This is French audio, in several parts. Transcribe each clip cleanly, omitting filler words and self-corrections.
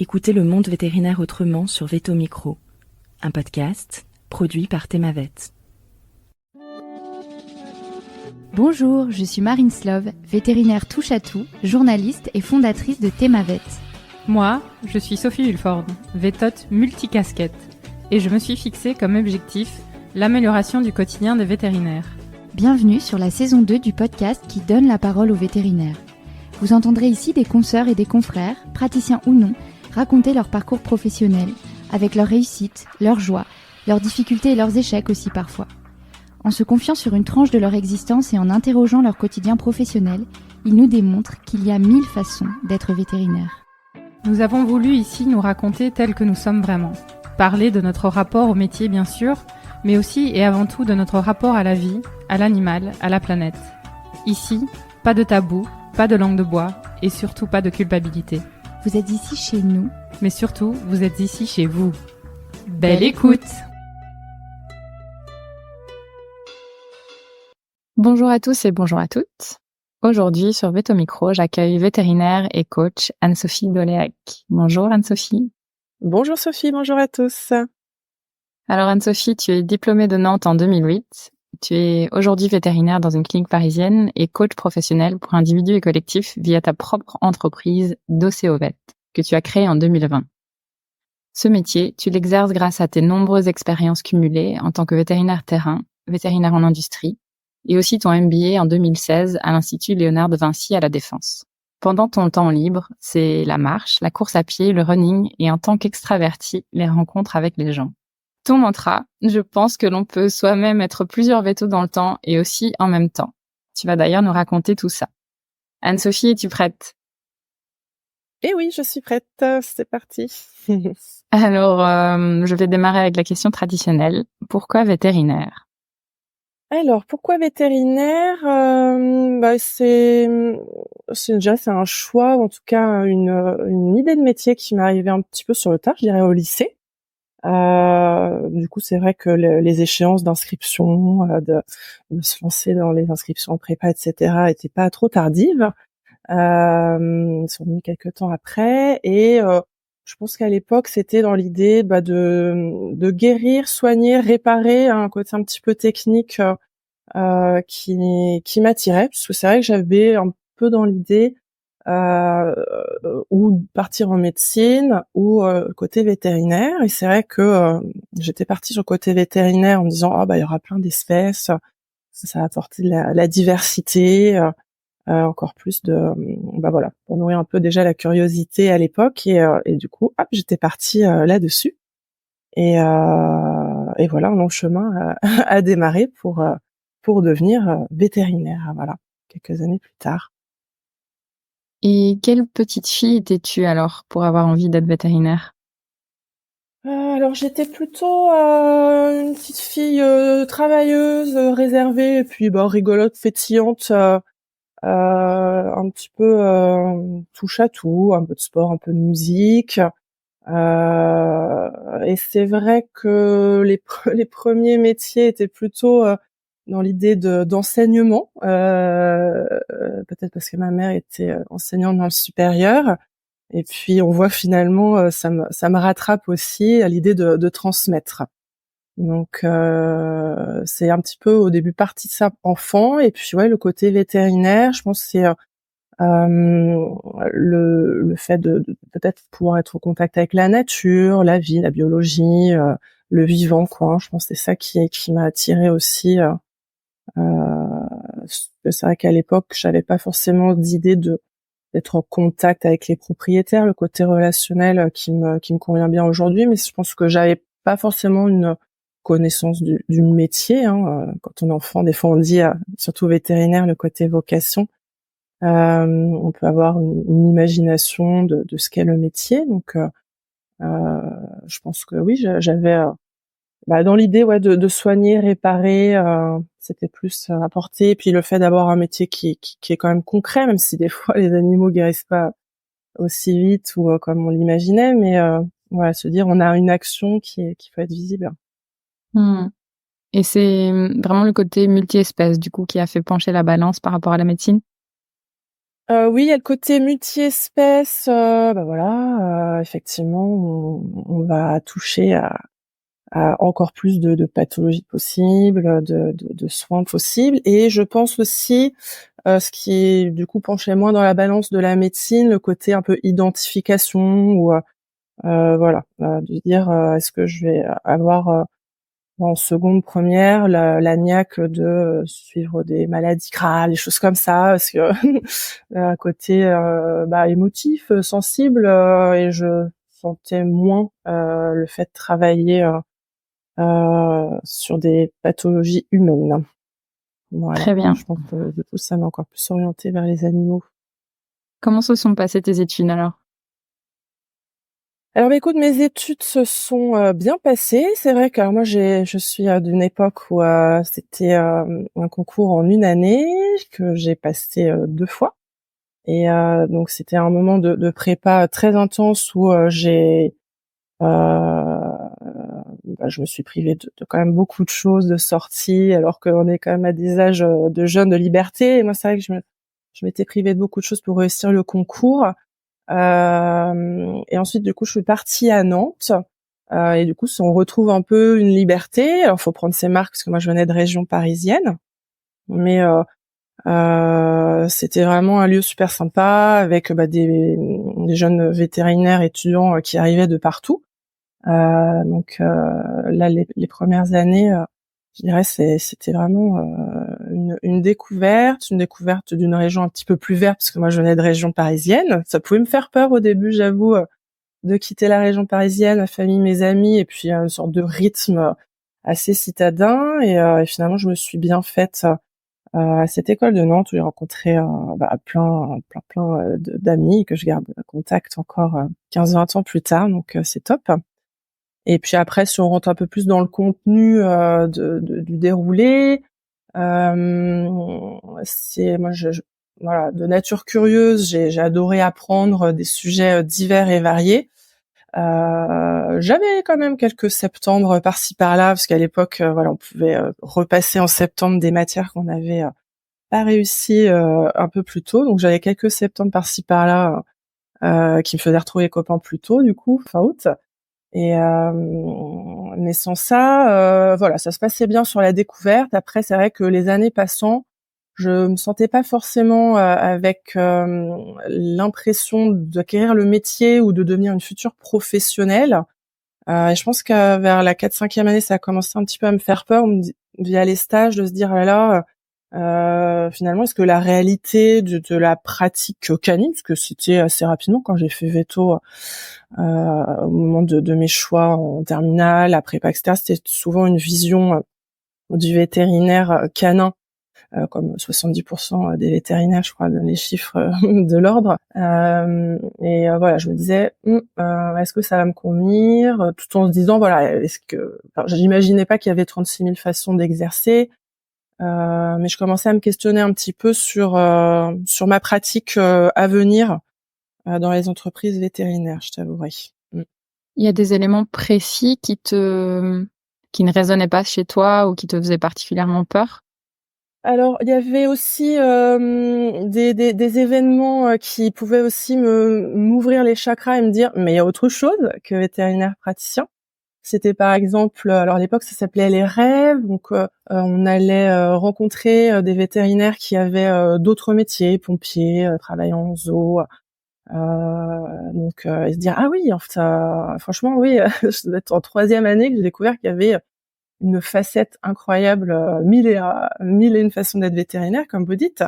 Écoutez le monde vétérinaire autrement sur Veto Micro, un podcast produit par Thémavet. Bonjour, je suis Marine Slove, vétérinaire touche-à-tout, journaliste et fondatrice de Thémavet. Moi, je suis Sophie Hulford, vétote multicasquette, et je me suis fixée comme objectif l'amélioration du quotidien des vétérinaires. Bienvenue sur la saison 2 du podcast qui donne la parole aux vétérinaires. Vous entendrez ici des consoeurs et des confrères, praticiens ou non, raconter leur parcours professionnel, avec leurs réussites, leurs joies, leurs difficultés et leurs échecs aussi parfois. En se confiant sur une tranche de leur existence et en interrogeant leur quotidien professionnel, ils nous démontrent qu'il y a 1000 façons d'être vétérinaire. Nous avons voulu ici nous raconter tels que nous sommes vraiment. Parler de notre rapport au métier bien sûr, mais aussi et avant tout de notre rapport à la vie, à l'animal, à la planète. Ici, pas de tabou, pas de langue de bois et surtout pas de culpabilité. Vous êtes ici chez nous, mais surtout, vous êtes ici chez vous. Belle écoute! Bonjour à tous et bonjour à toutes. Aujourd'hui, sur Veto Micro, j'accueille vétérinaire et coach Anne-Sophie Doléac. Bonjour Anne-Sophie. Bonjour Sophie, bonjour à tous. Alors Anne-Sophie, tu es diplômée de Nantes en 2008. Tu es aujourd'hui vétérinaire dans une clinique parisienne et coach professionnel pour individus et collectifs via ta propre entreprise Docéovet, que tu as créée en 2020. Ce métier, tu l'exerces grâce à tes nombreuses expériences cumulées en tant que vétérinaire terrain, vétérinaire en industrie, et aussi ton MBA en 2016 à l'Institut Léonard de Vinci à La Défense. Pendant ton temps libre, c'est la marche, la course à pied, le running et en tant qu'extraverti, les rencontres avec les gens. Ton mantra, je pense que l'on peut soi-même être plusieurs vétos dans le temps et aussi en même temps. Tu vas d'ailleurs nous raconter tout ça. Anne-Sophie, es-tu prête? Eh oui, je suis prête, c'est parti. Alors, je vais démarrer avec la question traditionnelle. Pourquoi vétérinaire? Alors, pourquoi vétérinaire? C'est un choix, en tout cas une idée de métier qui m'est arrivée un petit peu sur le tard, je dirais au lycée. Du coup, c'est vrai que les échéances d'inscription, de se lancer dans les inscriptions en prépa, etc., étaient pas trop tardives. Sont venues quelques temps après, et je pense qu'à l'époque, c'était dans l'idée de guérir, soigner, réparer, un côté un petit peu technique qui m'attirait, puisque c'est vrai que j'avais un peu dans l'idée ou partir en médecine ou côté vétérinaire. Et c'est vrai que j'étais partie sur le côté vétérinaire en me disant il y aura plein d'espèces, ça va apporter de la diversité, encore plus de voilà, pour nourrir un peu déjà la curiosité à l'époque. Et du coup j'étais partie là-dessus, et voilà, mon chemin a démarré pour devenir vétérinaire, voilà, quelques années plus tard. Et quelle petite fille étais-tu alors pour avoir envie d'être vétérinaire? Alors j'étais plutôt une petite fille travailleuse, réservée, et puis rigolote, pétillante, un petit peu touche à tout, un peu de sport, un peu de musique. Et c'est vrai que les premiers métiers étaient plutôt dans l'idée d'enseignement, peut-être parce que ma mère était enseignante dans le supérieur. Et puis on voit finalement ça me rattrape aussi à l'idée de transmettre. Donc c'est un petit peu au début parti de ça enfant, et puis le côté vétérinaire, je pense que c'est le fait de peut-être pouvoir être au contact avec la nature, la vie, la biologie, le vivant, quoi. Je pense que c'est ça qui m'a attirée aussi. C'est vrai qu'à l'époque, j'avais pas forcément d'idée d'être en contact avec les propriétaires, le côté relationnel qui me convient bien aujourd'hui, mais je pense que j'avais pas forcément une connaissance du métier, hein. Quand on est enfant, des fois on dit, surtout vétérinaire, le côté vocation. On peut avoir une imagination de ce qu'est le métier, donc je pense que oui, j'avais dans l'idée de soigner, réparer, c'était plus apporté. Et puis le fait d'avoir un métier qui est quand même concret, même si des fois les animaux guérissent pas aussi vite ou comme on l'imaginait, mais voilà, se dire on a une action qui peut être visible. Et c'est vraiment le côté multi-espèces du coup qui a fait pencher la balance par rapport à la médecine? Oui, il y a le côté multi-espèces, voilà, effectivement, on va toucher à encore plus de pathologies possibles, de soins possibles et je pense aussi, ce qui du coup penchait moins dans la balance de la médecine, le côté un peu identification ou, voilà, de dire, est-ce que je vais avoir, en seconde, première, la niaque de suivre des maladies graves, des choses comme ça, parce que côté émotif, sensible, et je sentais moins le fait de travailler sur des pathologies humaines. Voilà. Très bien. Je pense que du coup, ça m'a encore plus orientée vers les animaux. Comment se sont passées tes études alors? Alors, écoute, mes études se sont bien passées. C'est vrai que alors moi, je suis d'une époque où c'était un concours en une année que j'ai passé 2 fois et donc c'était un moment de prépa très intense où je me suis privée de quand même beaucoup de choses, de sorties, alors qu'on est quand même à des âges de jeunes, de liberté. Et moi, c'est vrai que je m'étais privée de beaucoup de choses pour réussir le concours. Et ensuite, du coup, je suis partie à Nantes. Et du coup, on retrouve un peu une liberté. Alors, faut prendre ses marques parce que moi, je venais de région parisienne, mais c'était vraiment un lieu super sympa avec des jeunes vétérinaires étudiants qui arrivaient de partout. Là, les premières années, je dirais, c'était vraiment une découverte d'une région un petit peu plus verte, parce que moi, je venais de région parisienne. Ça pouvait me faire peur au début, j'avoue, de quitter la région parisienne, ma famille, mes amis, et puis une sorte de rythme assez citadin. Et finalement, je me suis bien faite à cette école de Nantes où j'ai rencontré plein d'amis que je garde contact encore 15-20 ans plus tard. Donc, c'est top. Et puis après, si on rentre un peu plus dans le contenu du déroulé, c'est moi, voilà, de nature curieuse, j'ai adoré apprendre des sujets divers et variés. J'avais quand même quelques septembres par-ci par-là, parce qu'à l'époque, voilà, on pouvait repasser en septembre des matières qu'on avait pas réussi un peu plus tôt. Donc j'avais quelques septembre par-ci par-là qui me faisaient retrouver les copains plus tôt, du coup, fin août. Et mais sans ça, voilà, ça se passait bien sur la découverte. Après, c'est vrai que les années passant, je me sentais pas forcément avec l'impression d'acquérir le métier ou de devenir une future professionnelle. Et je pense que vers la 4-5e année, ça a commencé un petit peu à me faire peur via les stages, de se dire: «Ah là là, finalement, est-ce que la réalité de la pratique canine», parce que c'était assez rapidement quand j'ai fait veto, au moment de mes choix en terminale, à prépa, etc., c'était souvent une vision du vétérinaire canin, comme 70% des vétérinaires, je crois, les chiffres de l'ordre. Voilà, je me disais, est-ce que ça va me convenir, tout en se disant, voilà, j'imaginais pas qu'il y avait 36 000 façons d'exercer, mais je commençais à me questionner un petit peu sur ma pratique à venir dans les entreprises vétérinaires, je t'avouerai. Il y a des éléments précis qui ne résonnaient pas chez toi ou qui te faisaient particulièrement peur? Alors, il y avait aussi des événements qui pouvaient aussi m'ouvrir les chakras et me dire: «Mais il y a autre chose que vétérinaire praticien». C'était par exemple, alors à l'époque ça s'appelait les rêves, donc on allait rencontrer des vétérinaires qui avaient d'autres métiers, pompiers, travaillant en zoo, et se dire: «Ah oui, en fait, franchement oui», ça doit être en 3e année que j'ai découvert qu'il y avait une facette incroyable, mille et une façons d'être vétérinaire, comme vous dites,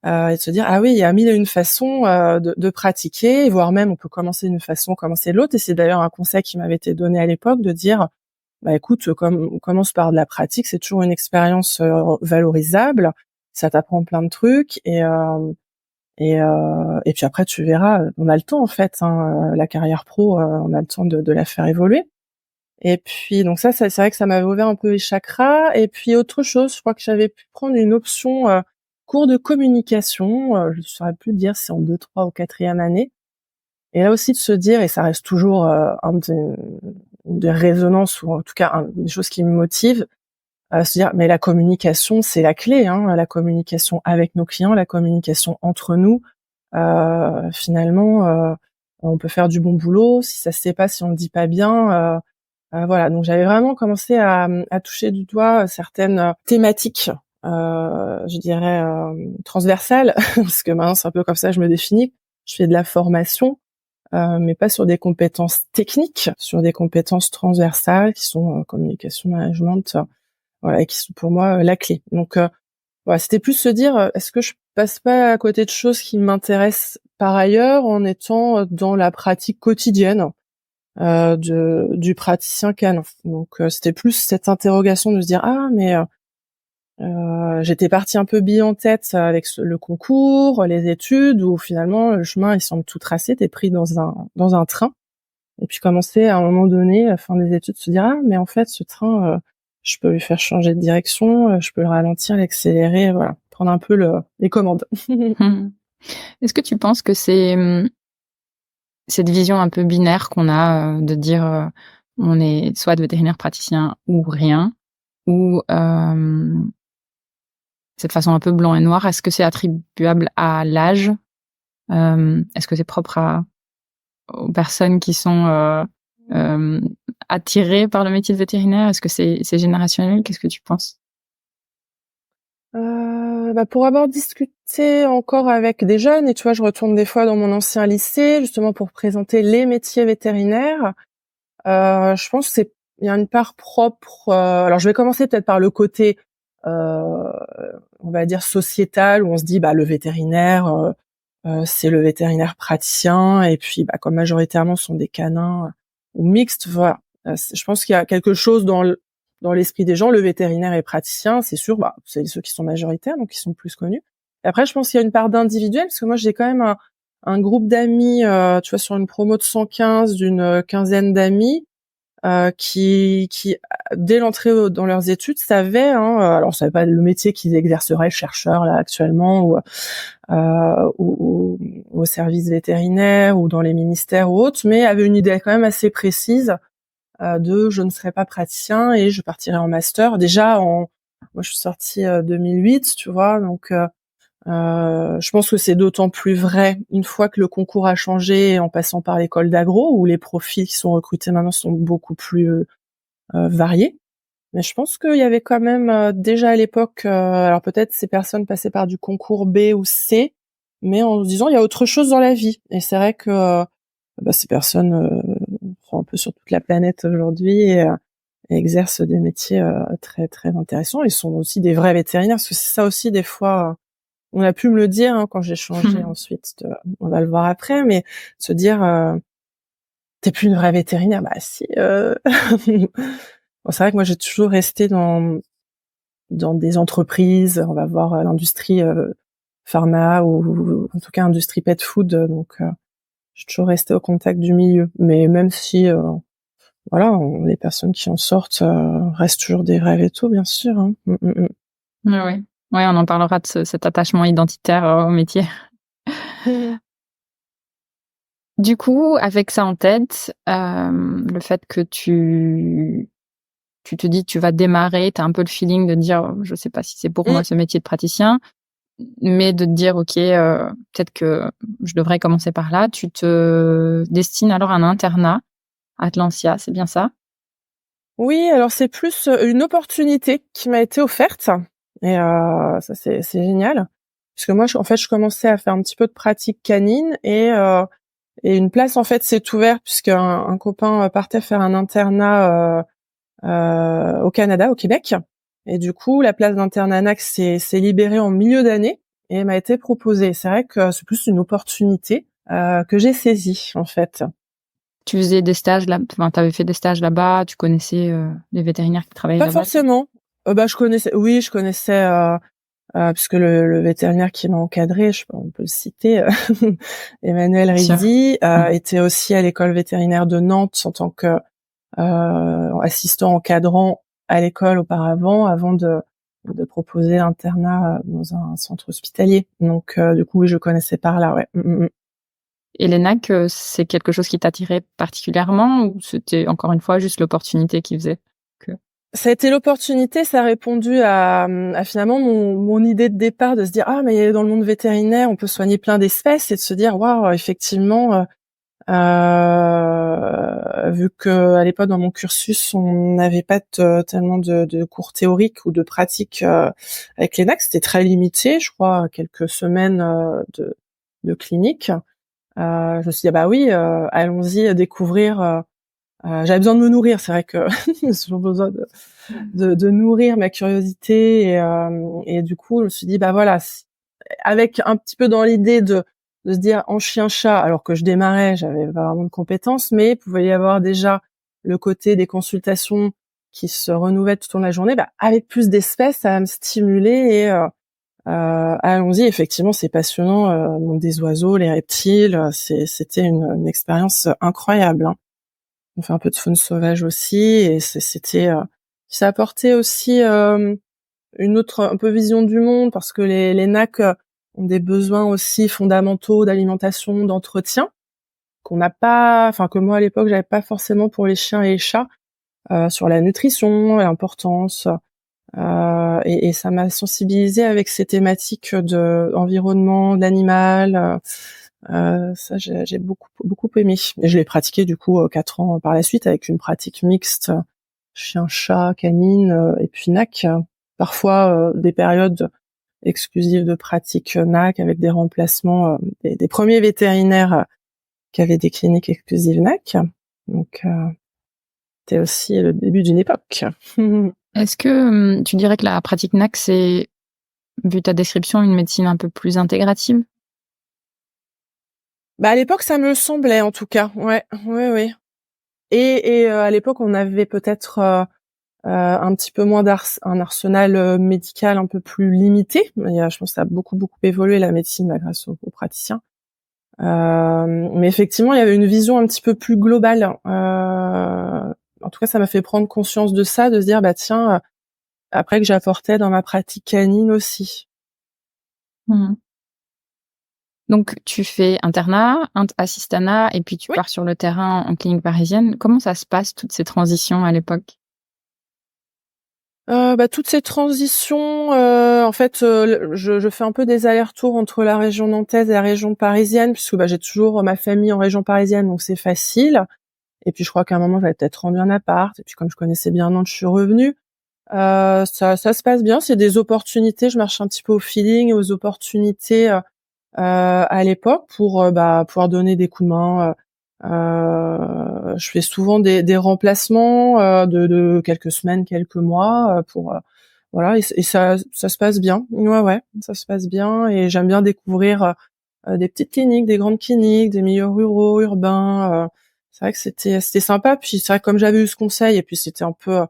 et de se dire: «Ah oui, il y a mille et une façons de pratiquer, voire même on peut commencer d'une façon, commencer de l'autre». Et c'est d'ailleurs un conseil qui m'avait été donné à l'époque, de dire: «Bah écoute, comme on commence par de la pratique, c'est toujours une expérience valorisable, ça t'apprend plein de trucs et puis après tu verras, on a le temps en fait, hein, la carrière pro, on a le temps de la faire évoluer». Et puis donc ça c'est vrai que ça m'avait ouvert un peu les chakras. Et puis autre chose, je crois que j'avais pu prendre une option cours de communication, je ne saurais plus dire si c'est en 2, 3 ou 4e année. Et là aussi de se dire, et ça reste toujours des résonances, ou en tout cas des choses qui me motivent, se dire: mais la communication c'est la clé, hein, la communication avec nos clients, la communication entre nous, finalement, on peut faire du bon boulot. Si ça se sait pas, si on le dit pas bien, voilà. Donc j'avais vraiment commencé à toucher du doigt certaines thématiques, je dirais transversales, parce que maintenant c'est un peu comme ça que je me définis. Je fais de la formation, mais pas sur des compétences techniques, sur des compétences transversales qui sont communication, management, voilà, et qui sont pour moi la clé. Donc voilà, c'était plus se dire, est-ce que je passe pas à côté de choses qui m'intéressent par ailleurs en étant dans la pratique quotidienne du praticien canin. Donc c'était plus cette interrogation de se dire mais j'étais partie un peu bille en tête avec le concours, les études, où finalement le chemin il semble tout tracé, t'es pris dans un train, et puis commencer à un moment donné, à la fin des études, se dire mais en fait ce train je peux lui faire changer de direction, je peux le ralentir, l'accélérer, voilà, prendre un peu les commandes. Est-ce que tu penses que c'est cette vision un peu binaire qu'on a de dire on est soit vétérinaire praticien ou rien, ou cette façon un peu blanc et noir, est-ce que c'est attribuable à l'âge? Est-ce que c'est propre aux personnes qui sont attirées par le métier de vétérinaire? Est-ce que c'est générationnel? Qu'est-ce que tu penses? Pour avoir discuté encore avec des jeunes, et tu vois, je retourne des fois dans mon ancien lycée, justement pour présenter les métiers vétérinaires, je pense qu'il y a une part propre. Alors, je vais commencer peut-être par le côté, on va dire sociétal, où on se dit, le vétérinaire, c'est le vétérinaire praticien, et puis, comme majoritairement ce sont des canins ou mixtes, voilà. Je pense qu'il y a quelque chose dans l'esprit des gens. Le vétérinaire et praticien, c'est sûr, c'est ceux qui sont majoritaires, donc qui sont plus connus. Et après, je pense qu'il y a une part d'individuel, parce que moi, j'ai quand même un groupe d'amis, tu vois, sur une promo de 115, d'une quinzaine d'amis, qui dès l'entrée dans leurs études savaient, alors on savait pas le métier qu'ils exerceraient, chercheurs là actuellement, ou au service vétérinaire, ou dans les ministères ou autres, mais avaient une idée quand même assez précise de je ne serai pas praticien et je partirai en master. Déjà, moi je suis sortie 2008, tu vois, donc je pense que c'est d'autant plus vrai une fois que le concours a changé, en passant par l'école d'agro, où les profils qui sont recrutés maintenant sont beaucoup plus variés. Mais je pense qu'il y avait quand même déjà à l'époque, alors peut-être ces personnes passaient par du concours B ou C, mais en se disant il y a autre chose dans la vie. Et c'est vrai que ces personnes sont un peu sur toute la planète aujourd'hui, et exercent des métiers très très intéressants. Ils sont aussi des vrais vétérinaires, parce que c'est ça aussi des fois. On a pu me le dire quand j'ai changé ensuite. On va le voir après, mais se dire t'es plus une vraie vétérinaire, si. Bon, c'est vrai que moi j'ai toujours resté dans des entreprises. On va voir l'industrie pharma, ou en tout cas industrie pet food. Donc j'ai toujours resté au contact du milieu. Mais même si voilà, les personnes qui en sortent restent toujours des vrais vétos, bien sûr. Hein. Oui. Ouais, on en parlera de cet attachement identitaire au métier. Du coup, avec ça en tête, le fait que tu te dis tu vas démarrer, t'as un peu le feeling de dire je sais pas si c'est pour moi ce métier de praticien, mais de te dire ok, peut-être que je devrais commencer par là. Tu te destines alors à un internat à Atlantia, c'est bien ça? Oui, alors c'est plus une opportunité qui m'a été offerte. Et ça c'est génial, parce que moi je commençais à faire un petit peu de pratique canine, et une place en fait s'est ouverte, puisque un copain partait faire un internat au Canada, au Québec, et du coup la place d'internat s'est libérée en milieu d'année et m'a été proposée. C'est vrai que c'est plus une opportunité que j'ai saisie en fait. Tu faisais des stages là, enfin t'avais fait des stages là-bas, tu connaissais les vétérinaires qui travaillaient là-bas? Pas forcément. Je connaissais puisque le vétérinaire qui m'a encadré, on peut le citer, Emmanuel Rizzi, était aussi à l'école vétérinaire de Nantes en tant que assistant encadrant à l'école auparavant, avant de proposer l'internat dans un centre hospitalier. Donc du coup, oui, je connaissais par là, ouais. Et l'ENAC, c'est quelque chose qui t'attirait particulièrement, ou c'était encore une fois juste l'opportunité qui faisait que... Ça a été l'opportunité, ça a répondu à finalement mon idée de départ de se dire ah mais dans le monde vétérinaire on peut soigner plein d'espèces et de se dire waouh effectivement vu que à l'époque dans mon cursus on n'avait pas tellement de cours théoriques ou de pratiques avec les NAC, c'était très limité, je crois quelques semaines de clinique. Je me suis dit ah bah oui allons-y découvrir. J'avais besoin de me nourrir, c'est vrai que j'ai toujours besoin de nourrir ma curiosité et du coup je me suis dit bah voilà avec un petit peu dans l'idée de se dire en chien-chat alors que je démarrais, j'avais pas vraiment de compétences, mais il pouvait y avoir déjà le côté des consultations qui se renouvelaient tout au long de la journée, bah avec plus d'espèces ça va me stimuler et allons-y, effectivement c'est passionnant, le monde des oiseaux, les reptiles, c'était une expérience incroyable, hein. On fait un peu de faune sauvage aussi et c'était ça apportait aussi une autre un peu vision du monde parce que les NAC ont des besoins aussi fondamentaux d'alimentation, d'entretien qu'on n'a pas, enfin que moi à l'époque j'avais pas forcément pour les chiens et les chats sur la nutrition, l'importance et ça m'a sensibilisée avec ces thématiques de environnement, de l'animal. Ça j'ai beaucoup aimé et je l'ai pratiqué du coup 4 ans par la suite avec une pratique mixte chien chat canine et puis NAC, parfois des périodes exclusives de pratique NAC avec des remplacements des premiers vétérinaires qui avaient des cliniques exclusives NAC, donc c'était aussi le début d'une époque. Est-ce que tu dirais que la pratique NAC, c'est, vu ta description, une médecine un peu plus intégrative? Bah à l'époque ça me semblait en tout cas, ouais. Et à l'époque on avait peut-être un petit peu moins un arsenal médical un peu plus limité. Je pense que ça a beaucoup évolué la médecine là, grâce aux praticiens. Mais effectivement il y avait une vision un petit peu plus globale. En tout cas ça m'a fait prendre conscience de ça, de se dire bah tiens après que j'apportais dans ma pratique canine aussi. Mmh. Donc, tu fais internat, assistanat, et puis tu Oui. pars sur le terrain en clinique parisienne. Comment ça se passe, toutes ces transitions à l'époque? Bah, toutes ces transitions, en fait, je fais un peu des allers-retours entre la région nantaise et la région parisienne, puisque bah, j'ai toujours ma famille en région parisienne, donc c'est facile. Et puis je crois qu'à un moment j'avais peut-être rendu un appart, et puis comme je connaissais bien Nantes, je suis revenue. Ça se passe bien, c'est des opportunités, je marche un petit peu au feeling, aux opportunités à l'époque pour pouvoir donner des coups de main. Je fais souvent des remplacements de quelques semaines, quelques mois pour voilà et ça se passe bien. Ouais, ça se passe bien et j'aime bien découvrir des petites cliniques, des grandes cliniques, des milieux ruraux, urbains. C'est vrai que c'était sympa. Puis c'est vrai que comme j'avais eu ce conseil et puis c'était un peu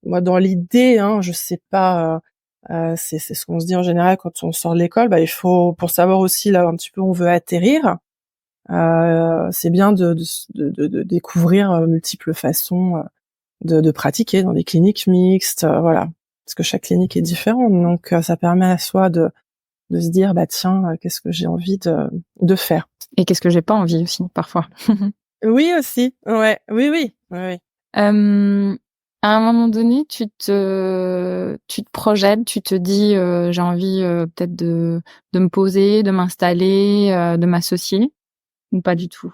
moi dans l'idée, hein, je sais pas. C'est ce qu'on se dit en général quand on sort de l'école. Bah il faut pour savoir aussi là un petit peu où on veut atterrir. C'est bien de découvrir multiples façons de pratiquer dans des cliniques mixtes, voilà. Parce que chaque clinique est différente, donc ça permet à soi de se dire bah tiens, qu'est-ce que j'ai envie de faire. Et qu'est-ce que j'ai pas envie aussi, parfois. Oui aussi, ouais, oui. À un moment donné, tu te projettes, tu te dis, j'ai envie, peut-être de me poser, de m'installer, de m'associer, ou pas du tout?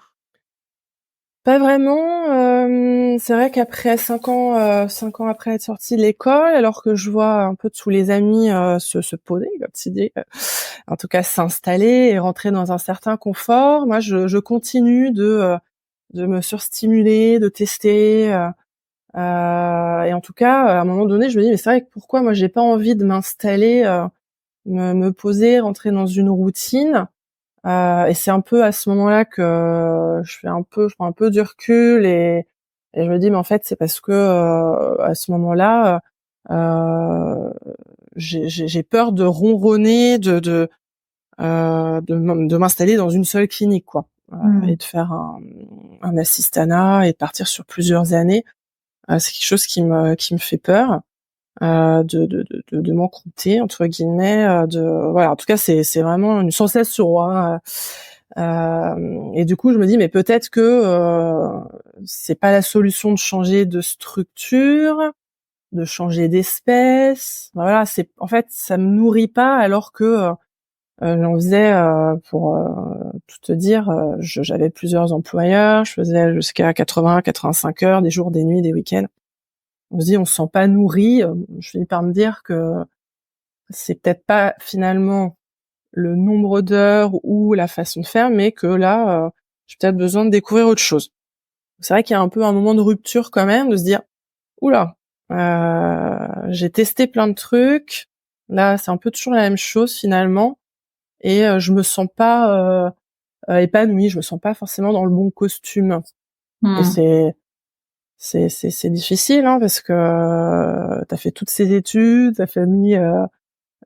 Pas vraiment. C'est vrai qu'après 5 ans après être sortie de l'école, alors que je vois un peu tous les amis se poser, comme tu dis, en tout cas s'installer et rentrer dans un certain confort, moi je continue de me surstimuler, de tester. Et en tout cas, à un moment donné, je me dis mais c'est vrai que pourquoi moi j'ai pas envie de m'installer, me poser, rentrer dans une routine. Et c'est un peu à ce moment-là que je prends un peu du recul et je me dis mais en fait c'est parce que à ce moment-là j'ai peur de ronronner, de m'installer dans une seule clinique quoi. Et de faire un assistanat et de partir sur plusieurs années. C'est quelque chose qui me fait peur. De m'encrouter entre guillemets, voilà. En tout cas, c'est vraiment une sensation, hein. Et du coup, je me dis mais peut-être que c'est pas la solution de changer de structure, de changer d'espèce. Voilà, en fait, ça me nourrit pas alors que j'en faisais, pour tout te dire, j'avais plusieurs employeurs, je faisais jusqu'à 80-85 heures, des jours, des nuits, des week-ends. On se dit, on se sent pas nourri. Je finis par me dire que c'est peut-être pas finalement le nombre d'heures ou la façon de faire, mais que là, j'ai peut-être besoin de découvrir autre chose. C'est vrai qu'il y a un peu un moment de rupture quand même, de se dire, oula, j'ai testé plein de trucs. Là, c'est un peu toujours la même chose finalement, et je me sens pas épanouie. Je me sens pas forcément dans le bon costume. Et c'est difficile, hein, parce que t'as fait toutes ces études, ta famille,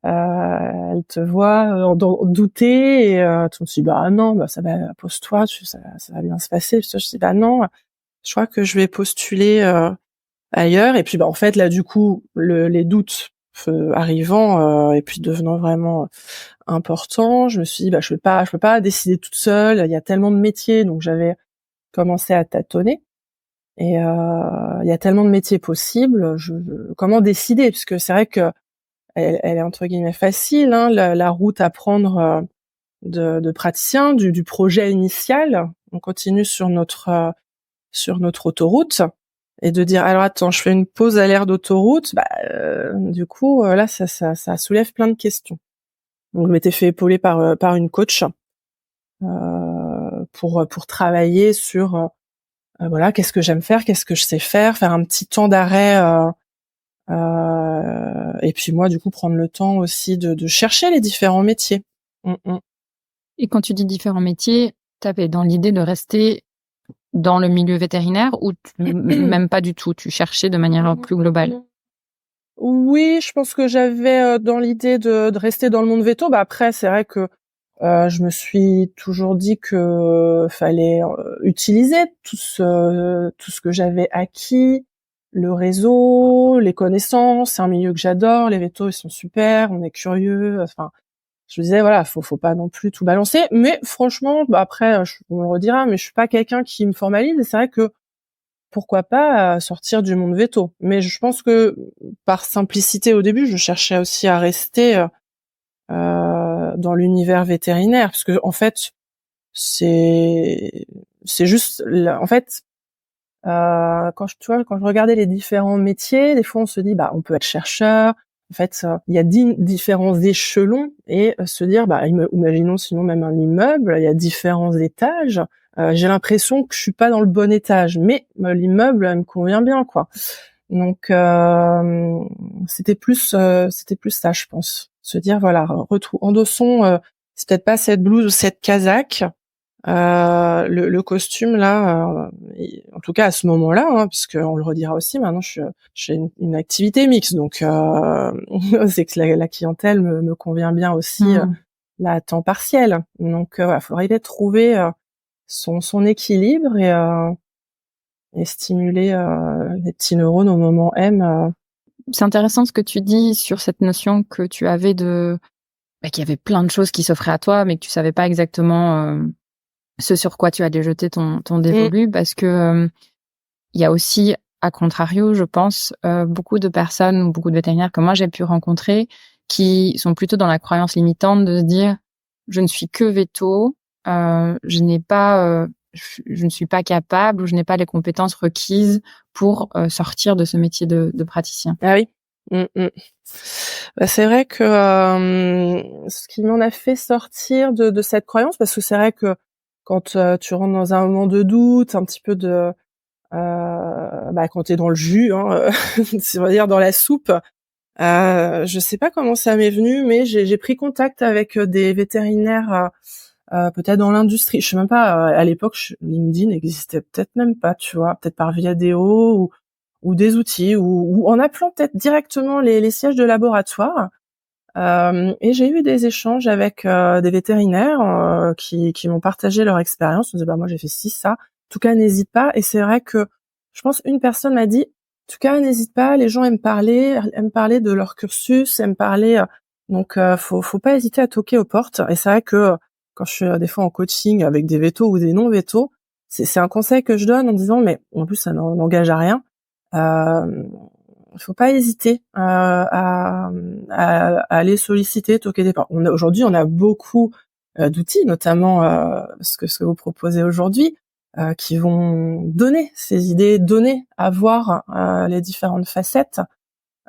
elle te voit douter, et tu te dis bah non, bah ça va, pose-toi, ça va bien se passer. Puis toi, je dis bah non, je crois que je vais postuler ailleurs. Et puis bah en fait là du coup les doutes arrivant, et puis devenant vraiment important, je me suis dit bah je peux pas décider toute seule. Il y a tellement de métiers, donc j'avais commencé à tâtonner. Et il y a tellement de métiers possibles. Comment décider? Parce que c'est vrai que elle est entre guillemets facile, hein, la route à prendre de praticien, du projet initial. On continue sur notre autoroute, et de dire alors attends, je fais une pause à l'aire d'autoroute. Bah du coup là ça soulève plein de questions. Donc je m'étais fait épauler par une coach pour travailler sur voilà, qu'est-ce que j'aime faire, qu'est-ce que je sais faire un petit temps d'arrêt, et puis moi du coup prendre le temps aussi de chercher les différents métiers. Et quand tu dis différents métiers, t'avais dans l'idée de rester dans le milieu vétérinaire ou même pas du tout, tu cherchais de manière plus globale? Oui, je pense que j'avais dans l'idée de rester dans le monde véto. Bah après, c'est vrai que je me suis toujours dit que fallait utiliser tout ce que j'avais acquis, le réseau, les connaissances. C'est un milieu que j'adore. Les vétos, ils sont super. On est curieux. Enfin, je me disais voilà, faut pas non plus tout balancer. Mais franchement, bah après, on le redira, mais je suis pas quelqu'un qui me formalise. Et c'est vrai que pourquoi pas sortir du monde véto. Mais je pense que par simplicité au début, je cherchais aussi à rester dans l'univers vétérinaire, parce que en fait c'est juste en fait quand je regardais les différents métiers, des fois on se dit bah on peut être chercheur. En fait, il y a différents échelons, et se dire bah imaginons sinon même un immeuble, il y a différents étages. J'ai l'impression que je suis pas dans le bon étage, mais l'immeuble me convient bien, quoi. Donc c'était plus ça, je pense. Se dire voilà, endossons, c'est peut-être pas cette blouse ou cette casaque, le costume là, en tout cas à ce moment-là, hein, parce qu'on le redira aussi, maintenant j'ai une activité mixte, donc c'est que la clientèle me convient bien aussi, là à temps partiel. Donc voilà, faut arriver à trouver son équilibre, et stimuler les petits neurones au moment M. C'est intéressant ce que tu dis sur cette notion que tu avais qu'il y avait plein de choses qui s'offraient à toi, mais que tu savais pas exactement ce sur quoi tu allais jeter ton dévolu, parce que il y a aussi, à contrario, je pense, beaucoup de personnes ou beaucoup de vétérinaires que moi j'ai pu rencontrer qui sont plutôt dans la croyance limitante de se dire je ne suis que véto, je ne suis pas capable, ou je n'ai pas les compétences requises pour sortir de ce métier de praticien. Ah oui. Bah, c'est vrai que ce qui m'en a fait sortir de cette croyance, parce que c'est vrai que quand tu rentres dans un moment de doute, un petit peu de quand t'es dans le jus, hein, on va dire dans la soupe, je sais pas comment ça m'est venu, mais j'ai pris contact avec des vétérinaires, peut-être dans l'industrie. Je sais même pas, à l'époque, LinkedIn n'existait peut-être même pas, tu vois, peut-être par Viadeo ou des outils, ou en appelant peut-être directement les sièges de laboratoire. Et j'ai eu des échanges avec des vétérinaires qui m'ont partagé leur expérience. On disait bah moi j'ai fait ci, ça. En tout cas n'hésite pas. Et c'est vrai que je pense une personne m'a dit en tout cas n'hésite pas. Les gens aiment parler de leur cursus, aiment parler. Donc faut pas hésiter à toquer aux portes. Et c'est vrai que quand je suis des fois en coaching avec des vétos ou des non vétos, c'est un conseil que je donne en disant mais en plus ça n'engage à rien. faut pas hésiter à aller solliciter, toquer des portes. Aujourd'hui, on a beaucoup d'outils, notamment ce que vous proposez aujourd'hui, qui vont donner ces idées, donner à voir les différentes facettes.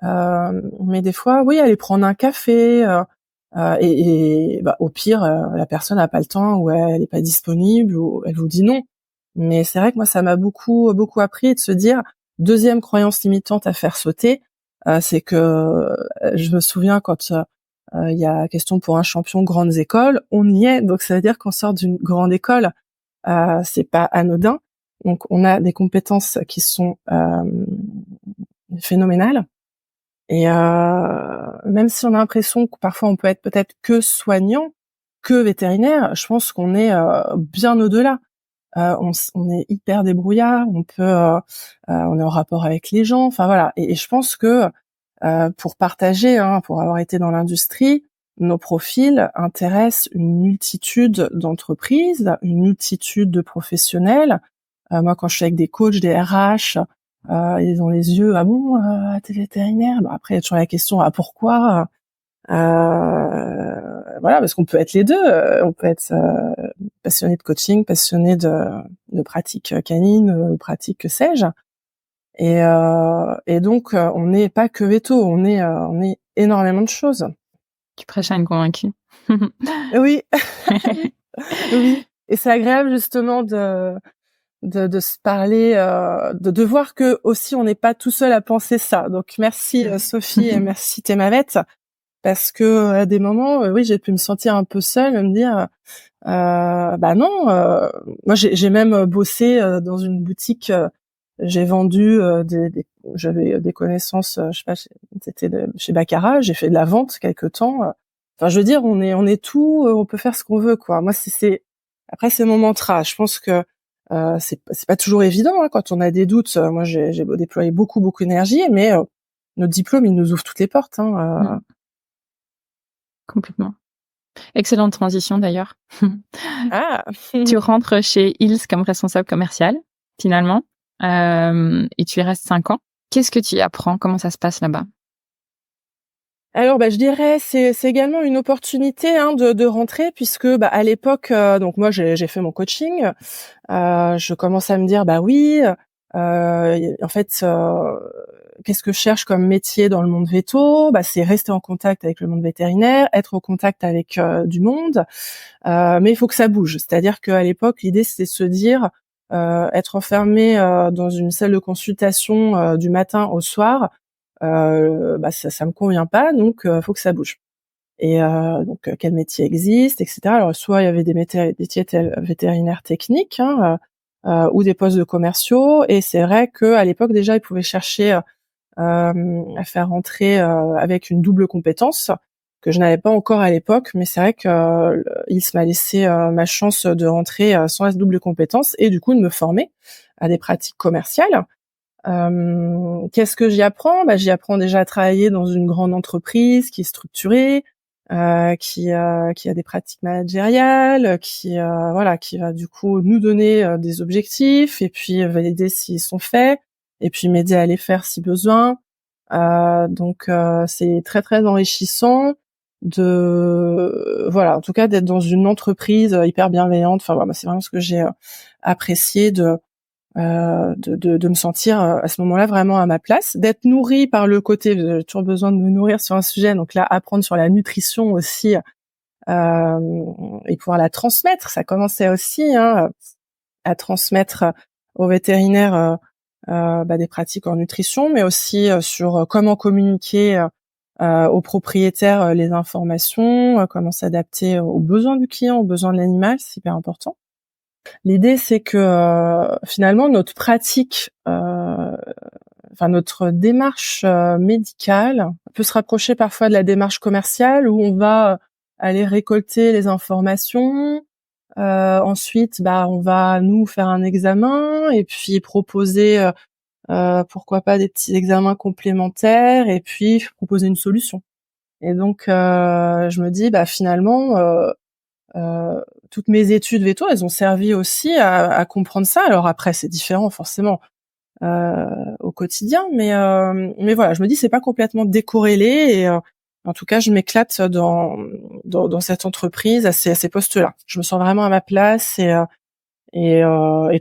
Mais des fois, oui, aller prendre un café, et au pire, la personne n'a pas le temps ou elle n'est pas disponible ou elle vous dit non. Mais c'est vrai que moi, ça m'a beaucoup appris de se dire, deuxième croyance limitante à faire sauter, c'est que je me souviens quand il y a question pour un champion grandes écoles, on y est. Donc ça veut dire qu'on sort d'une grande école, c'est pas anodin. Donc on a des compétences qui sont phénoménales. Et même si on a l'impression que parfois on peut être peut-être que soignant, que vétérinaire, je pense qu'on est bien au-delà. On est hyper débrouillard, on est en rapport avec les gens, enfin voilà. Et je pense que pour partager, pour avoir été dans l'industrie, nos profils intéressent une multitude d'entreprises, une multitude de professionnels. Moi, quand je suis avec des coachs, des RH, ils ont les yeux, ah bon, t'es vétérinaire? Bon, après, il y a toujours la question, pourquoi? Voilà, parce qu'on peut être les deux. On peut être passionné de coaching, passionné de pratique canine, pratique que sais-je. Et donc, on n'est pas que véto, on est énormément de choses. Tu prêches à une convaincue. Oui. Oui. Et c'est agréable justement de se parler, de voir que aussi on n'est pas tout seul à penser ça. Donc merci Sophie et merci Thémavette, parce que à des moments, oui, j'ai pu me sentir un peu seule, me dire non. Moi j'ai même bossé dans une boutique. J'ai vendu j'avais des connaissances, je sais pas, c'était chez Baccarat. J'ai fait de la vente quelque temps. Enfin, je veux dire, on est tout, on peut faire ce qu'on veut, quoi. Moi, après c'est mon mantra. Je pense que c'est pas toujours évident quand on a des doutes. Moi, j'ai déployé beaucoup d'énergie, mais notre diplôme, il nous ouvre toutes les portes. Complètement. Excellente transition d'ailleurs. Ah. Tu rentres chez Hills comme responsable commercial, finalement, et tu y restes 5 ans. Qu'est-ce que tu y apprends? Comment ça se passe là-bas? Alors, je dirais c'est également une opportunité de rentrer, puisque à l'époque, donc moi j'ai fait mon coaching. Je commence à me dire oui, en fait, qu'est-ce que je cherche comme métier dans le monde véto? C'est rester en contact avec le monde vétérinaire, être au contact avec du monde, mais il faut que ça bouge. C'est-à-dire qu'à l'époque, l'idée c'était de se dire être enfermé dans une salle de consultation du matin au soir, ça me convient pas, donc faut que ça bouge. Et donc quel métier existe, etc. Alors soit il y avait des métiers vétérinaires techniques, ou des postes de commerciaux, et c'est vrai que à l'époque déjà ils pouvaient chercher à faire rentrer avec une double compétence que je n'avais pas encore à l'époque, mais c'est vrai que il m'a laissé ma chance de rentrer sans la double compétence et du coup de me former à des pratiques commerciales. Qu'est-ce que j'y apprends? J'y apprends déjà à travailler dans une grande entreprise qui est structurée, qui a des pratiques managériales, qui va du coup nous donner des objectifs et puis valider s'ils sont faits et puis m'aider à les faire si besoin. Donc c'est très très enrichissant en tout cas d'être dans une entreprise hyper bienveillante. Enfin c'est vraiment ce que j'ai apprécié de me sentir à ce moment-là vraiment à ma place, d'être nourrie par le côté, j'ai toujours besoin de me nourrir sur un sujet, donc là apprendre sur la nutrition aussi et pouvoir la transmettre. Ça commençait aussi à transmettre aux vétérinaires des pratiques en nutrition, mais aussi sur comment communiquer aux propriétaires les informations, comment s'adapter aux besoins du client, aux besoins de l'animal, c'est hyper important. L'idée, c'est que finalement notre pratique, notre démarche médicale peut se rapprocher parfois de la démarche commerciale, où on va aller récolter les informations. Ensuite, on va nous faire un examen et puis proposer, pourquoi pas des petits examens complémentaires et puis proposer une solution. Et donc, je me dis, finalement, toutes mes études véto, elles ont servi aussi à comprendre ça. Alors après, c'est différent forcément. au quotidien, mais voilà, je me dis c'est pas complètement décorrélé et en tout cas je m'éclate dans cette entreprise à ces postes-là. Je me sens vraiment à ma place et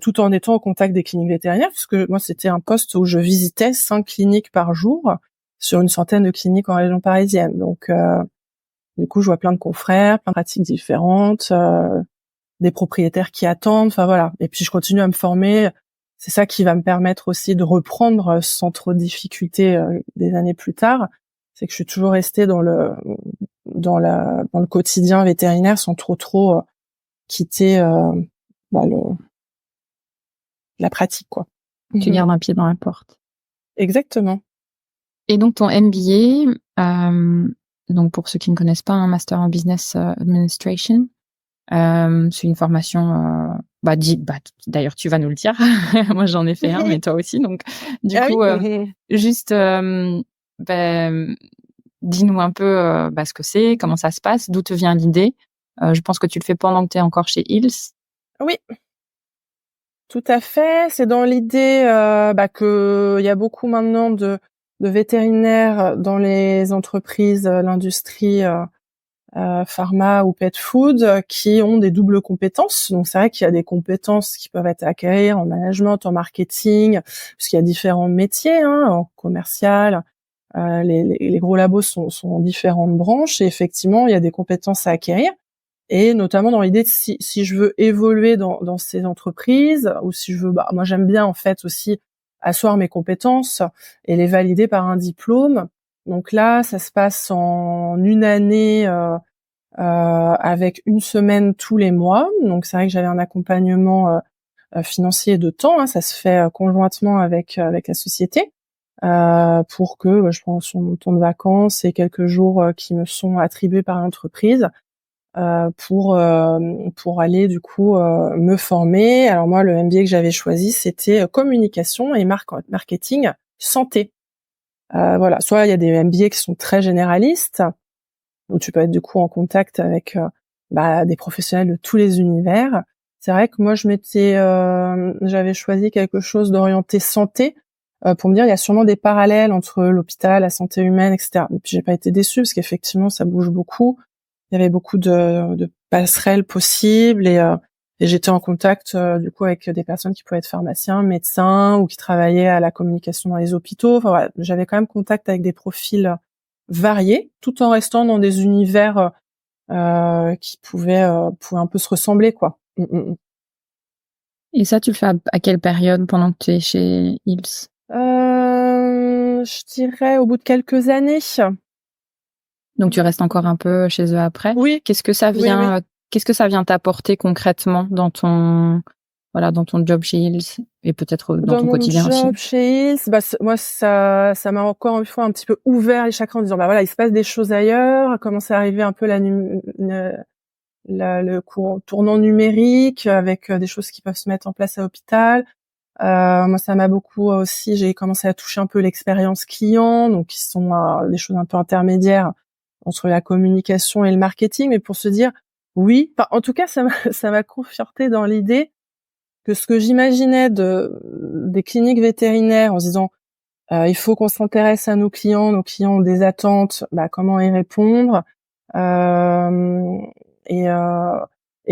tout en étant au contact des cliniques vétérinaires, puisque moi c'était un poste où je visitais 5 cliniques par jour sur une centaine de cliniques en région parisienne. Donc du coup je vois plein de confrères, plein de pratiques différentes, des propriétaires qui attendent, enfin voilà. Et puis je continue à me former. C'est ça qui va me permettre aussi de reprendre sans trop de difficultés des années plus tard. C'est que je suis toujours restée dans le quotidien vétérinaire sans trop quitter la pratique, quoi. Tu gardes un pied dans la porte. Exactement. Et donc ton MBA, donc pour ceux qui ne connaissent pas, un Master en Business Administration, c'est une formation, d'ailleurs tu vas nous le dire. Moi j'en ai fait un, mais toi aussi. Donc du coup, juste, dis-nous un peu ce que c'est, comment ça se passe, d'où te vient l'idée. Je pense que tu le fais pendant que tu es encore chez Hills. Oui. Tout à fait. C'est dans l'idée que il y a beaucoup maintenant de vétérinaires dans les entreprises, l'industrie pharma ou pet food qui ont des doubles compétences. Donc c'est vrai qu'il y a des compétences qui peuvent être acquises en management, en marketing, puisqu'il y a différents métiers, en commercial. Les gros labos sont en différentes branches et effectivement il y a des compétences à acquérir. Et notamment dans l'idée de si je veux évoluer dans ces entreprises ou si je veux, moi j'aime bien en fait aussi asseoir mes compétences et les valider par un diplôme. Donc là, ça se passe en une année avec une semaine tous les mois. Donc c'est vrai que j'avais un accompagnement financier de temps. Ça se fait conjointement avec la société pour que je prends mon temps de vacances et quelques jours qui me sont attribués par l'entreprise. Pour aller du coup me former. Alors moi, le MBA que j'avais choisi, c'était communication et marketing santé. Voilà, soit il y a des MBA qui sont très généralistes, où tu peux être du coup en contact avec des professionnels de tous les univers. C'est vrai que moi, j'avais choisi quelque chose d'orienté santé pour me dire il y a sûrement des parallèles entre l'hôpital, la santé humaine, etc. Et puis j'ai pas été déçue parce qu'effectivement, ça bouge beaucoup. Il y avait beaucoup de passerelles possibles et j'étais en contact du coup avec des personnes qui pouvaient être pharmaciens, médecins ou qui travaillaient à la communication dans les hôpitaux. Enfin voilà, j'avais quand même contact avec des profils variés, tout en restant dans des univers qui pouvaient un peu se ressembler, quoi. Et ça, tu le fais à quelle période pendant que tu es chez Hills? Je dirais au bout de quelques années. Donc tu restes encore un peu chez eux après. Oui. Qu'est-ce que ça vient t'apporter concrètement dans ton job chez Hills et peut-être dans ton quotidien aussi? Dans mon job chez Hills, moi ça m'a encore une fois un petit peu ouvert les chakras en disant voilà, il se passe des choses ailleurs, commence à arriver un peu le tournant numérique avec des choses qui peuvent se mettre en place à l'hôpital. Moi ça m'a beaucoup aussi, j'ai commencé à toucher un peu l'expérience client, donc qui sont des choses un peu intermédiaires entre la communication et le marketing, mais pour se dire oui, en tout cas ça m'a conforté dans l'idée que ce que j'imaginais des cliniques vétérinaires en se disant il faut qu'on s'intéresse à nos clients ont des attentes, comment y répondre, et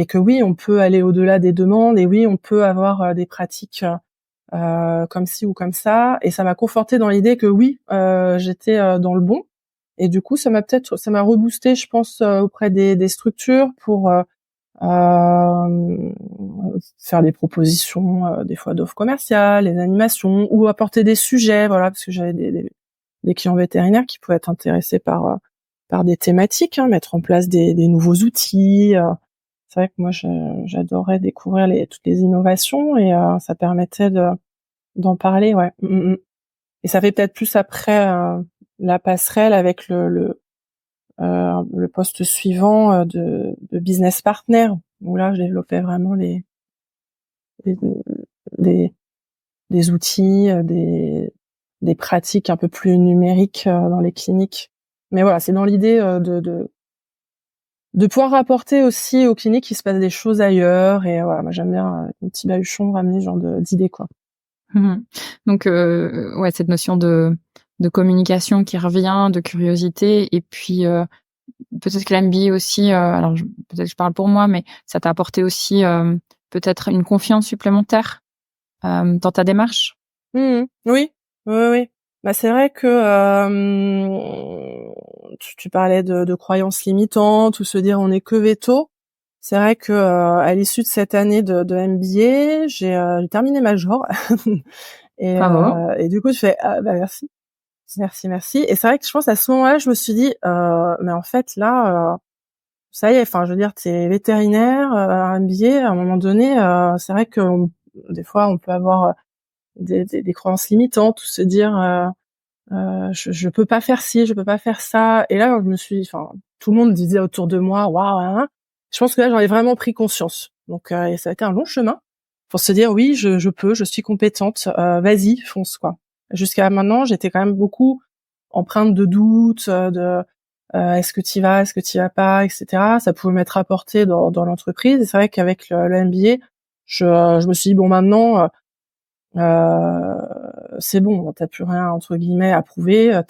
que oui, on peut aller au-delà des demandes et oui, on peut avoir des pratiques comme ci ou comme ça, et ça m'a conforté dans l'idée que oui, j'étais dans le bon. Et du coup, ça m'a reboosté, je pense, auprès des structures pour faire des propositions, des fois d'offres commerciales, des animations, ou apporter des sujets, voilà, parce que j'avais des clients vétérinaires qui pouvaient être intéressés par des thématiques, mettre en place des nouveaux outils. C'est vrai que moi, j'adorais découvrir toutes les innovations et ça permettait d'en parler, ouais. Et ça fait peut-être plus après la passerelle avec le poste suivant de business partner, où là je développais vraiment des outils, des pratiques un peu plus numériques dans les cliniques. Mais voilà, c'est dans l'idée de pouvoir rapporter aussi aux cliniques qu'il se passe des choses ailleurs, et voilà, moi j'aime bien mon petit baluchon ramener ce genre d'idées, quoi. Donc, ouais, cette notion de communication qui revient, de curiosité, et puis peut-être que l'MBA aussi, alors peut-être que je parle pour moi, mais ça t'a apporté aussi peut-être une confiance supplémentaire dans ta démarche. Oui, oui, oui. Bah c'est vrai que tu parlais de croyances limitantes ou se dire on est que veto. C'est vrai que à l'issue de cette année de MBA, j'ai terminé major Bravo. et du coup je fais bah merci. Et c'est vrai que je pense à ce moment-là, je me suis dit mais en fait là ça y est, enfin je veux dire t'es vétérinaire, MBA à un moment donné, c'est vrai que des fois on peut avoir des croyances limitantes ou se dire je peux pas faire ci, je peux pas faire ça. Et là, enfin, tout le monde disait autour de moi, waouh, hein. Je pense que là, j'en ai vraiment pris conscience. Donc, et ça a été un long chemin pour se dire, oui, je peux, je suis compétente, vas-y, fonce, quoi. Jusqu'à maintenant, j'étais quand même beaucoup empreinte de doute, est-ce que t'y vas, est-ce que t'y vas pas, etc. Ça pouvait m'être apporté dans l'entreprise. Et c'est vrai qu'avec le MBA, je me suis dit, bon, maintenant, c'est bon, t'as plus rien entre guillemets à prouver,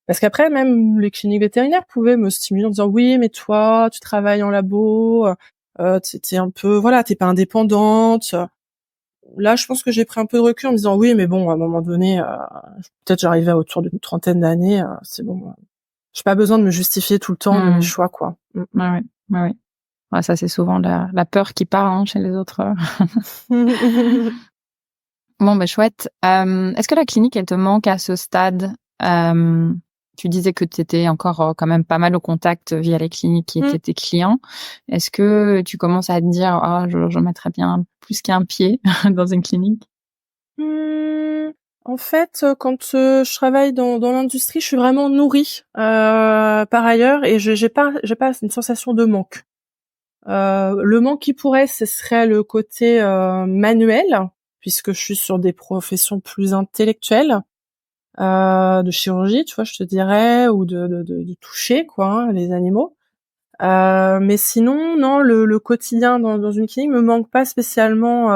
parce qu'après même les cliniques vétérinaires pouvaient me stimuler en disant oui mais toi tu travailles en labo, t'es un peu voilà t'es pas indépendante. Là je pense que j'ai pris un peu de recul en me disant oui mais bon à un moment donné peut-être j'arrivais autour d'une trentaine d'années, c'est bon, j'ai pas besoin de me justifier tout le temps de mes choix quoi. Ouais. Ouais, ça c'est souvent la peur qui parle chez les autres. Bon, bah chouette. Est-ce que la clinique, elle te manque à ce stade? Tu disais que tu étais encore quand même pas mal au contact via les cliniques qui étaient tes clients. Est-ce que tu commences à te dire, je mettrais bien plus qu'un pied dans une clinique? En fait, quand je travaille dans l'industrie, je suis vraiment nourrie par ailleurs et j'ai pas une sensation de manque. Le manque qui pourrait, ce serait le côté manuel, puisque je suis sur des professions plus intellectuelles, de chirurgie, tu vois, je te dirais, ou de toucher quoi, hein, les animaux. Mais sinon, non, le quotidien dans une clinique me manque pas spécialement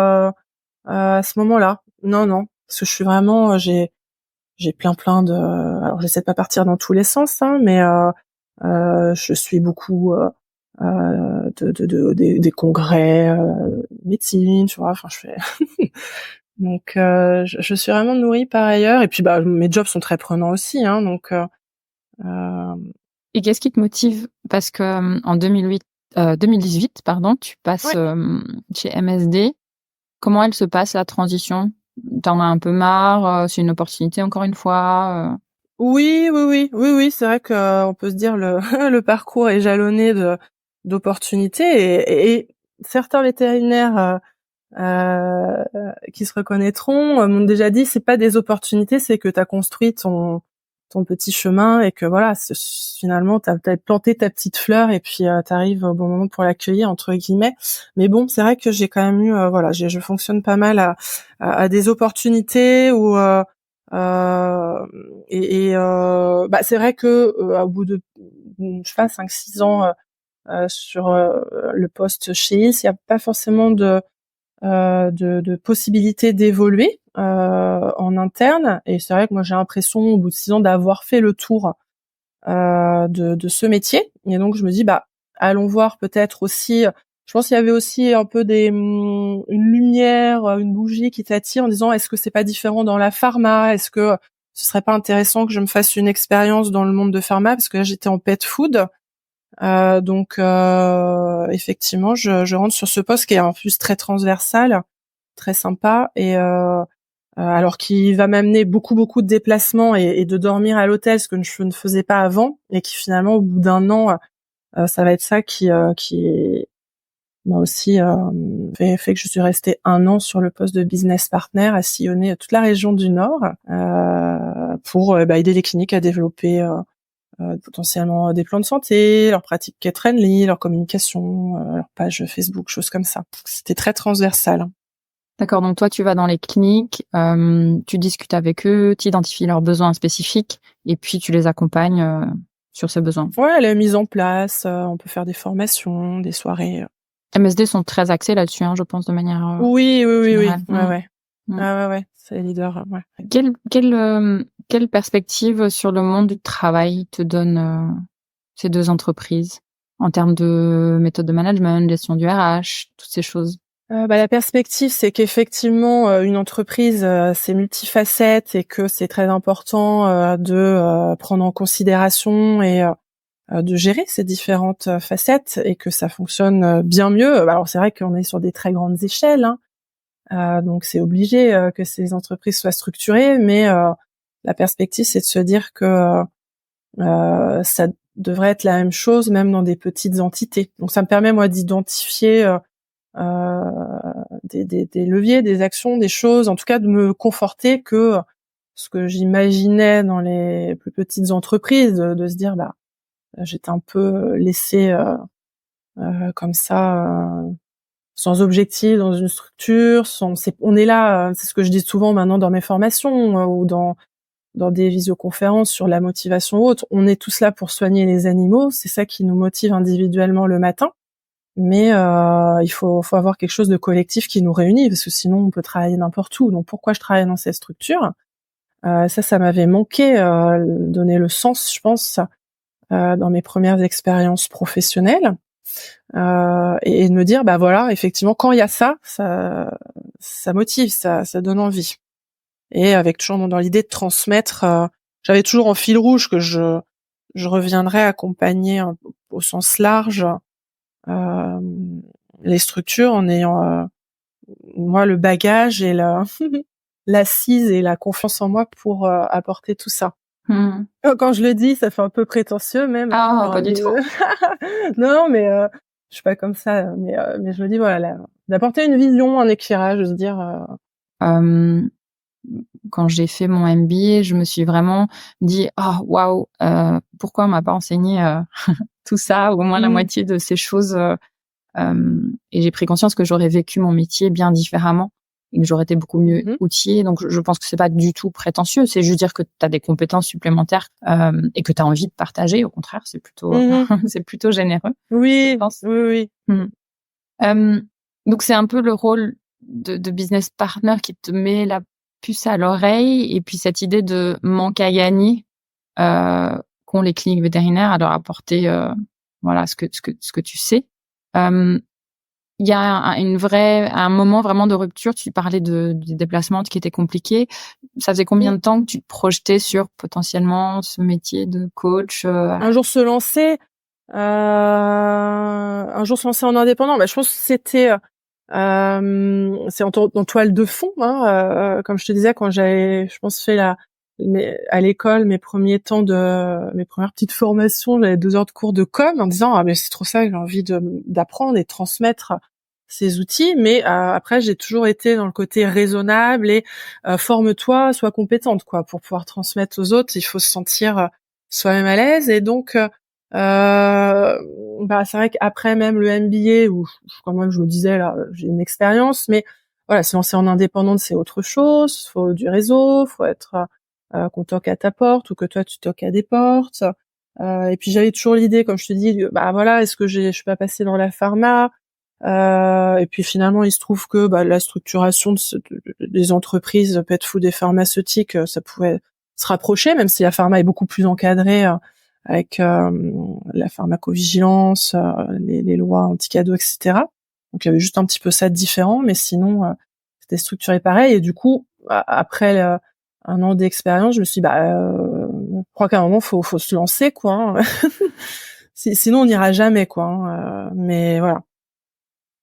à ce moment-là. Non, parce que je suis vraiment, j'ai plein de. Alors, j'essaie de pas partir dans tous les sens, hein, mais je suis beaucoup des congrès médecine, tu vois. Enfin, je fais. Donc, je suis vraiment nourrie par ailleurs. Et puis, bah, mes jobs sont très prenants aussi, hein. Donc. Et qu'est-ce qui te motive? Parce que en 2018, pardon, tu passes Ouais. chez MSD. Comment elle se passe la transition? T'en as un peu marre? C'est une opportunité encore une fois? Oui, c'est vrai que on peut se dire le le parcours est jalonné d'opportunités et certains vétérinaires qui se reconnaîtront m'ont déjà dit c'est pas des opportunités, c'est que t'as construit ton petit chemin et que voilà, finalement t'as planté ta petite fleur et puis t'arrives au bon moment pour l'accueillir entre guillemets. Mais bon, c'est vrai que j'ai quand même eu voilà, je fonctionne pas mal à des opportunités où bah c'est vrai que au bout de je sais pas 5-6 ans sur le poste chez IS, il y a pas forcément de possibilités d'évoluer en interne. Et c'est vrai que moi j'ai l'impression au bout de 6 ans d'avoir fait le tour de ce métier. Et donc je me dis bah allons voir peut-être aussi. Je pense qu'il y avait aussi un peu une lumière, une bougie qui t'attire en disant est-ce que c'est pas différent dans la pharma? Est-ce que ce serait pas intéressant que je me fasse une expérience dans le monde de pharma parce que là j'étais en pet food. Donc effectivement, je rentre sur ce poste qui est en plus très transversal, très sympa et alors qui va m'amener beaucoup de déplacements et de dormir à l'hôtel, ce que je ne faisais pas avant, et qui finalement au bout d'un an, ça va être ça qui m'a aussi fait que je suis restée 1 an sur le poste de business partner à sillonner toute la région du Nord pour aider les cliniques à développer potentiellement des plans de santé, leurs pratiques pet-friendly, leur communication, leur page Facebook, choses comme ça. C'était très transversal. D'accord, donc toi tu vas dans les cliniques, tu discutes avec eux, tu identifies leurs besoins spécifiques et puis tu les accompagnes sur ces besoins. Ouais, la mise en place, on peut faire des formations, des soirées. MSD sont très axés là-dessus, je pense, de manière Oui. générale. Ouais. Ouais, c'est les leaders, ouais. Quelle perspective sur le monde du travail te donnent ces deux entreprises en termes de méthode de management, gestion du RH, toutes ces choses? La perspective, c'est qu'effectivement, une entreprise, c'est multifacette et que c'est très important de prendre en considération et de gérer ces différentes facettes et que ça fonctionne bien mieux. Alors c'est vrai qu'on est sur des très grandes échelles, hein, donc c'est obligé que ces entreprises soient structurées, mais la perspective, c'est de se dire que ça devrait être la même chose même dans des petites entités. Donc ça me permet moi d'identifier des leviers, des actions, des choses, en tout cas de me conforter que ce que j'imaginais dans les plus petites entreprises, de se dire j'étais un peu laissée comme ça sans objectif dans une structure, on est là, c'est ce que je dis souvent maintenant dans mes formations ou dans des visioconférences sur la motivation ou autre, on est tous là pour soigner les animaux, c'est ça qui nous motive individuellement le matin. Mais il faut avoir quelque chose de collectif qui nous réunit, parce que sinon on peut travailler n'importe où. Donc pourquoi je travaille dans cette structure? Ça m'avait manqué, donner le sens, je pense, dans mes premières expériences professionnelles, et de me dire voilà, effectivement, quand il y a ça motive, ça donne envie. Et avec toujours dans l'idée de transmettre, j'avais toujours en fil rouge que je reviendrais accompagner au sens large les structures en ayant moi le bagage et l'assise et la confiance en moi pour apporter tout ça. Quand je le dis, ça fait un peu prétentieux même. Ah, pas du tout. Non, mais je suis pas comme ça, mais je me dis voilà, d'apporter une vision, un éclairage, de se dire quand j'ai fait mon MBA, je me suis vraiment dit waouh, pourquoi on m'a pas enseigné tout ça, ou au moins la moitié de ces choses, et j'ai pris conscience que j'aurais vécu mon métier bien différemment et que j'aurais été beaucoup mieux outillée. Donc je pense que c'est pas du tout prétentieux, c'est juste dire que tu as des compétences supplémentaires et que tu as envie de partager. Au contraire, c'est plutôt c'est plutôt généreux. Oui, je pense. oui. Donc c'est un peu le rôle de business partner qui te met la puce à l'oreille, et puis cette idée de manque à gagner qu'ont les cliniques vétérinaires à leur apporter voilà ce que tu sais. Il y a un moment vraiment de rupture. Tu parlais des déplacements qui étaient compliqués. Ça faisait combien de temps que tu te projetais sur potentiellement ce métier de coach? Un jour se lancer en indépendant, je pense que c'était c'est en toile de fond, hein, comme je te disais, quand j'avais, je pense, fait à l'école mes premières petites formations, j'avais 2 heures de cours de com en disant mais c'est trop ça que j'ai envie d'apprendre et de transmettre ces outils. Mais après j'ai toujours été dans le côté raisonnable et forme-toi, sois compétente quoi, pour pouvoir transmettre aux autres, il faut se sentir soi-même à l'aise. Et donc c'est vrai qu'après même le MBA où quand même je me disais là j'ai une expérience, mais voilà, se lancer en indépendante c'est autre chose, faut du réseau, faut être qu'on toque à ta porte ou que toi tu toques à des portes. Et puis j'avais toujours l'idée, comme je te dis, voilà, est-ce que je suis pas passée dans la pharma, et puis finalement il se trouve que la structuration des entreprises pet food et pharmaceutiques, ça pouvait se rapprocher, même si la pharma est beaucoup plus encadrée avec la pharmacovigilance, les lois anti-cadeaux, etc. Donc il y avait juste un petit peu ça de différent, mais sinon c'était structuré pareil. Et du coup après un an d'expérience, je me suis dit, je crois qu'à un moment faut se lancer quoi, hein. Sinon on n'ira jamais quoi, hein. Mais voilà,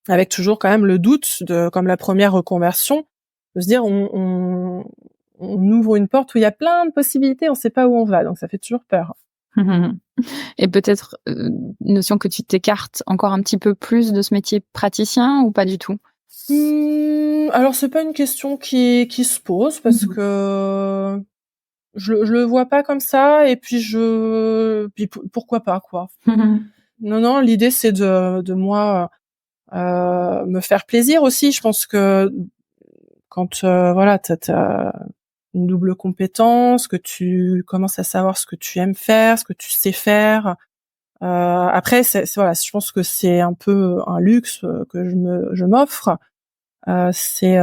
avec toujours quand même le doute comme la première reconversion, de se dire on ouvre une porte où il y a plein de possibilités, on sait pas où on va, donc ça fait toujours peur. Et peut-être une notion que tu t'écartes encore un petit peu plus de ce métier praticien, ou pas du tout? Alors c'est pas une question qui se pose, parce que je le vois pas comme ça, et puis pourquoi pas quoi. Non, l'idée c'est de moi me faire plaisir aussi. Je pense que quand voilà, t'as une double compétence, que tu commences à savoir ce que tu aimes faire, ce que tu sais faire. Après, voilà, je pense que c'est un peu un luxe que je m'offre. C'est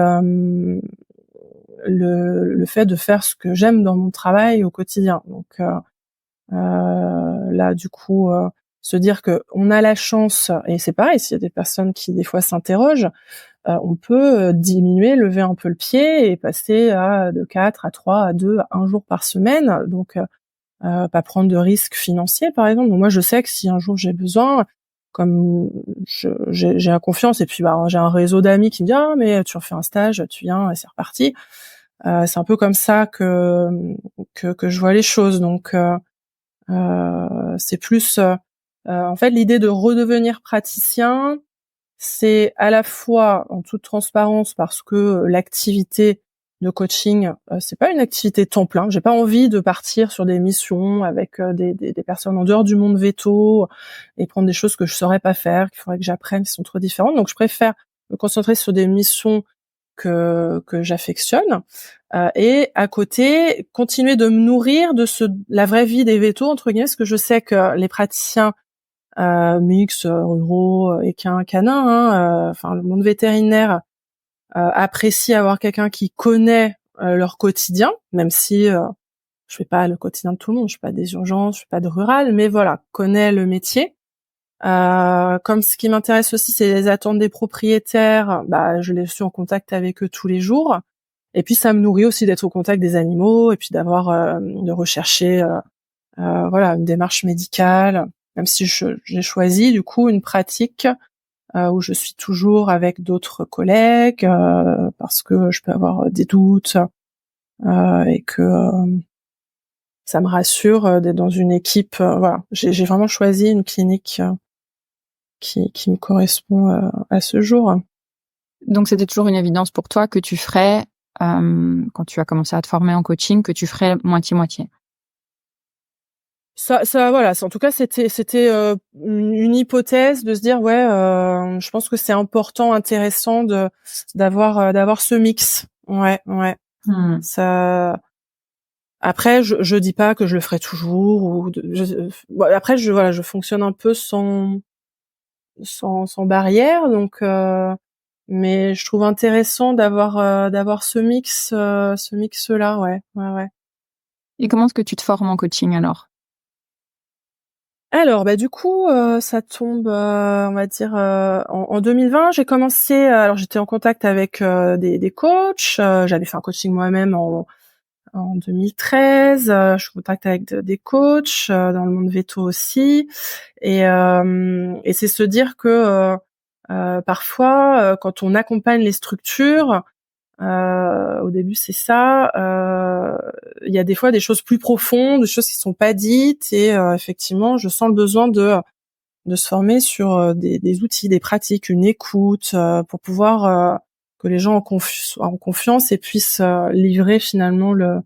le fait de faire ce que j'aime dans mon travail au quotidien. Donc là, du coup, se dire que on a la chance, et c'est pareil, s'il y a des personnes qui des fois s'interrogent, on peut diminuer, lever un peu le pied et passer de 4 à 3 à 2 à 1 jour par semaine. Donc pas prendre de risques financiers, par exemple. Donc moi, je sais que si un jour j'ai besoin, comme j'ai la confiance, et puis j'ai un réseau d'amis qui me dit mais tu refais un stage, tu viens et c'est reparti. C'est un peu comme ça que je vois les choses. Donc c'est plus en fait l'idée de redevenir praticien, c'est à la fois en toute transparence parce que l'activité de coaching, c'est pas une activité temps plein. J'ai pas envie de partir sur des missions avec des personnes en dehors du monde veto et prendre des choses que je saurais pas faire, qu'il faudrait que j'apprenne, qui sont trop différentes. Donc je préfère me concentrer sur des missions que j'affectionne et à côté continuer de me nourrir de la vraie vie des vétos entre guillemets, parce que je sais que les praticiens mix ruraux, équins, canins, enfin le monde vétérinaire apprécie avoir quelqu'un qui connaît leur quotidien, même si je fais pas le quotidien de tout le monde, je fais pas des urgences, je fais pas de rural, mais voilà, connaît le métier. Comme ce qui m'intéresse aussi, c'est les attentes des propriétaires, je les suis en contact avec eux tous les jours. Et puis ça me nourrit aussi d'être au contact des animaux et puis de rechercher voilà, une démarche médicale, même si j'ai choisi du coup une pratique où je suis toujours avec d'autres collègues parce que je peux avoir des doutes et que ça me rassure d'être dans une équipe. Voilà, j'ai vraiment choisi une clinique qui me correspond à ce jour. Donc c'était toujours une évidence pour toi que tu ferais, quand tu as commencé à te former en coaching, que tu ferais moitié-moitié. Ça voilà, en tout cas c'était une hypothèse de se dire je pense que c'est important, intéressant d'avoir ce mix. Ouais. Ça après je dis pas que je le ferai toujours ou après je fonctionne un peu sans barrière, donc mais je trouve intéressant d'avoir ce mix là, ouais. Et comment est-ce que tu te formes en coaching alors? Alors du coup ça tombe on va dire en 2020, j'ai commencé alors j'étais en contact avec des coachs, j'avais fait un coaching moi-même en 2013, je suis en contact avec des coachs dans le monde veto aussi, et c'est se dire que parfois quand on accompagne les structures, au début c'est ça, il y a des fois des choses plus profondes, des choses qui sont pas dites, et effectivement je sens le besoin de se former sur des outils, des pratiques, une écoute pour pouvoir que les gens soient en confiance et puissent livrer finalement le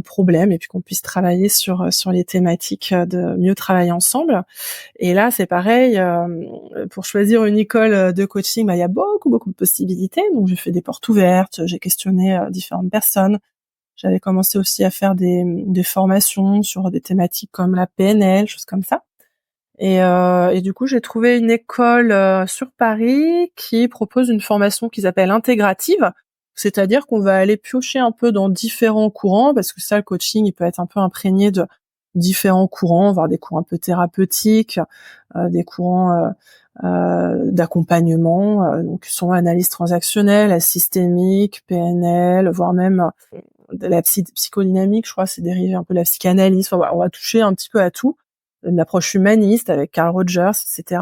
problème, et puis qu'on puisse travailler sur les thématiques de mieux travailler ensemble. Et là c'est pareil, pour choisir une école de coaching, il y a beaucoup de possibilités. Donc j'ai fait des portes ouvertes, j'ai questionné différentes personnes. J'avais commencé aussi à faire des formations sur des thématiques comme la PNL, choses comme ça. Et du coup, j'ai trouvé une école sur Paris qui propose une formation qu'ils appellent intégrative, c'est-à-dire qu'on va aller piocher un peu dans différents courants, parce que ça, le coaching, il peut être un peu imprégné de différents courants, voire des courants un peu thérapeutiques, des courants d'accompagnement, donc qui sont analyse transactionnelle, systémique, PNL, voire même de la psychodynamique, je crois, c'est dérivé un peu de la psychanalyse. Enfin, voilà, on va toucher un petit peu à tout, une approche humaniste avec Carl Rogers, etc.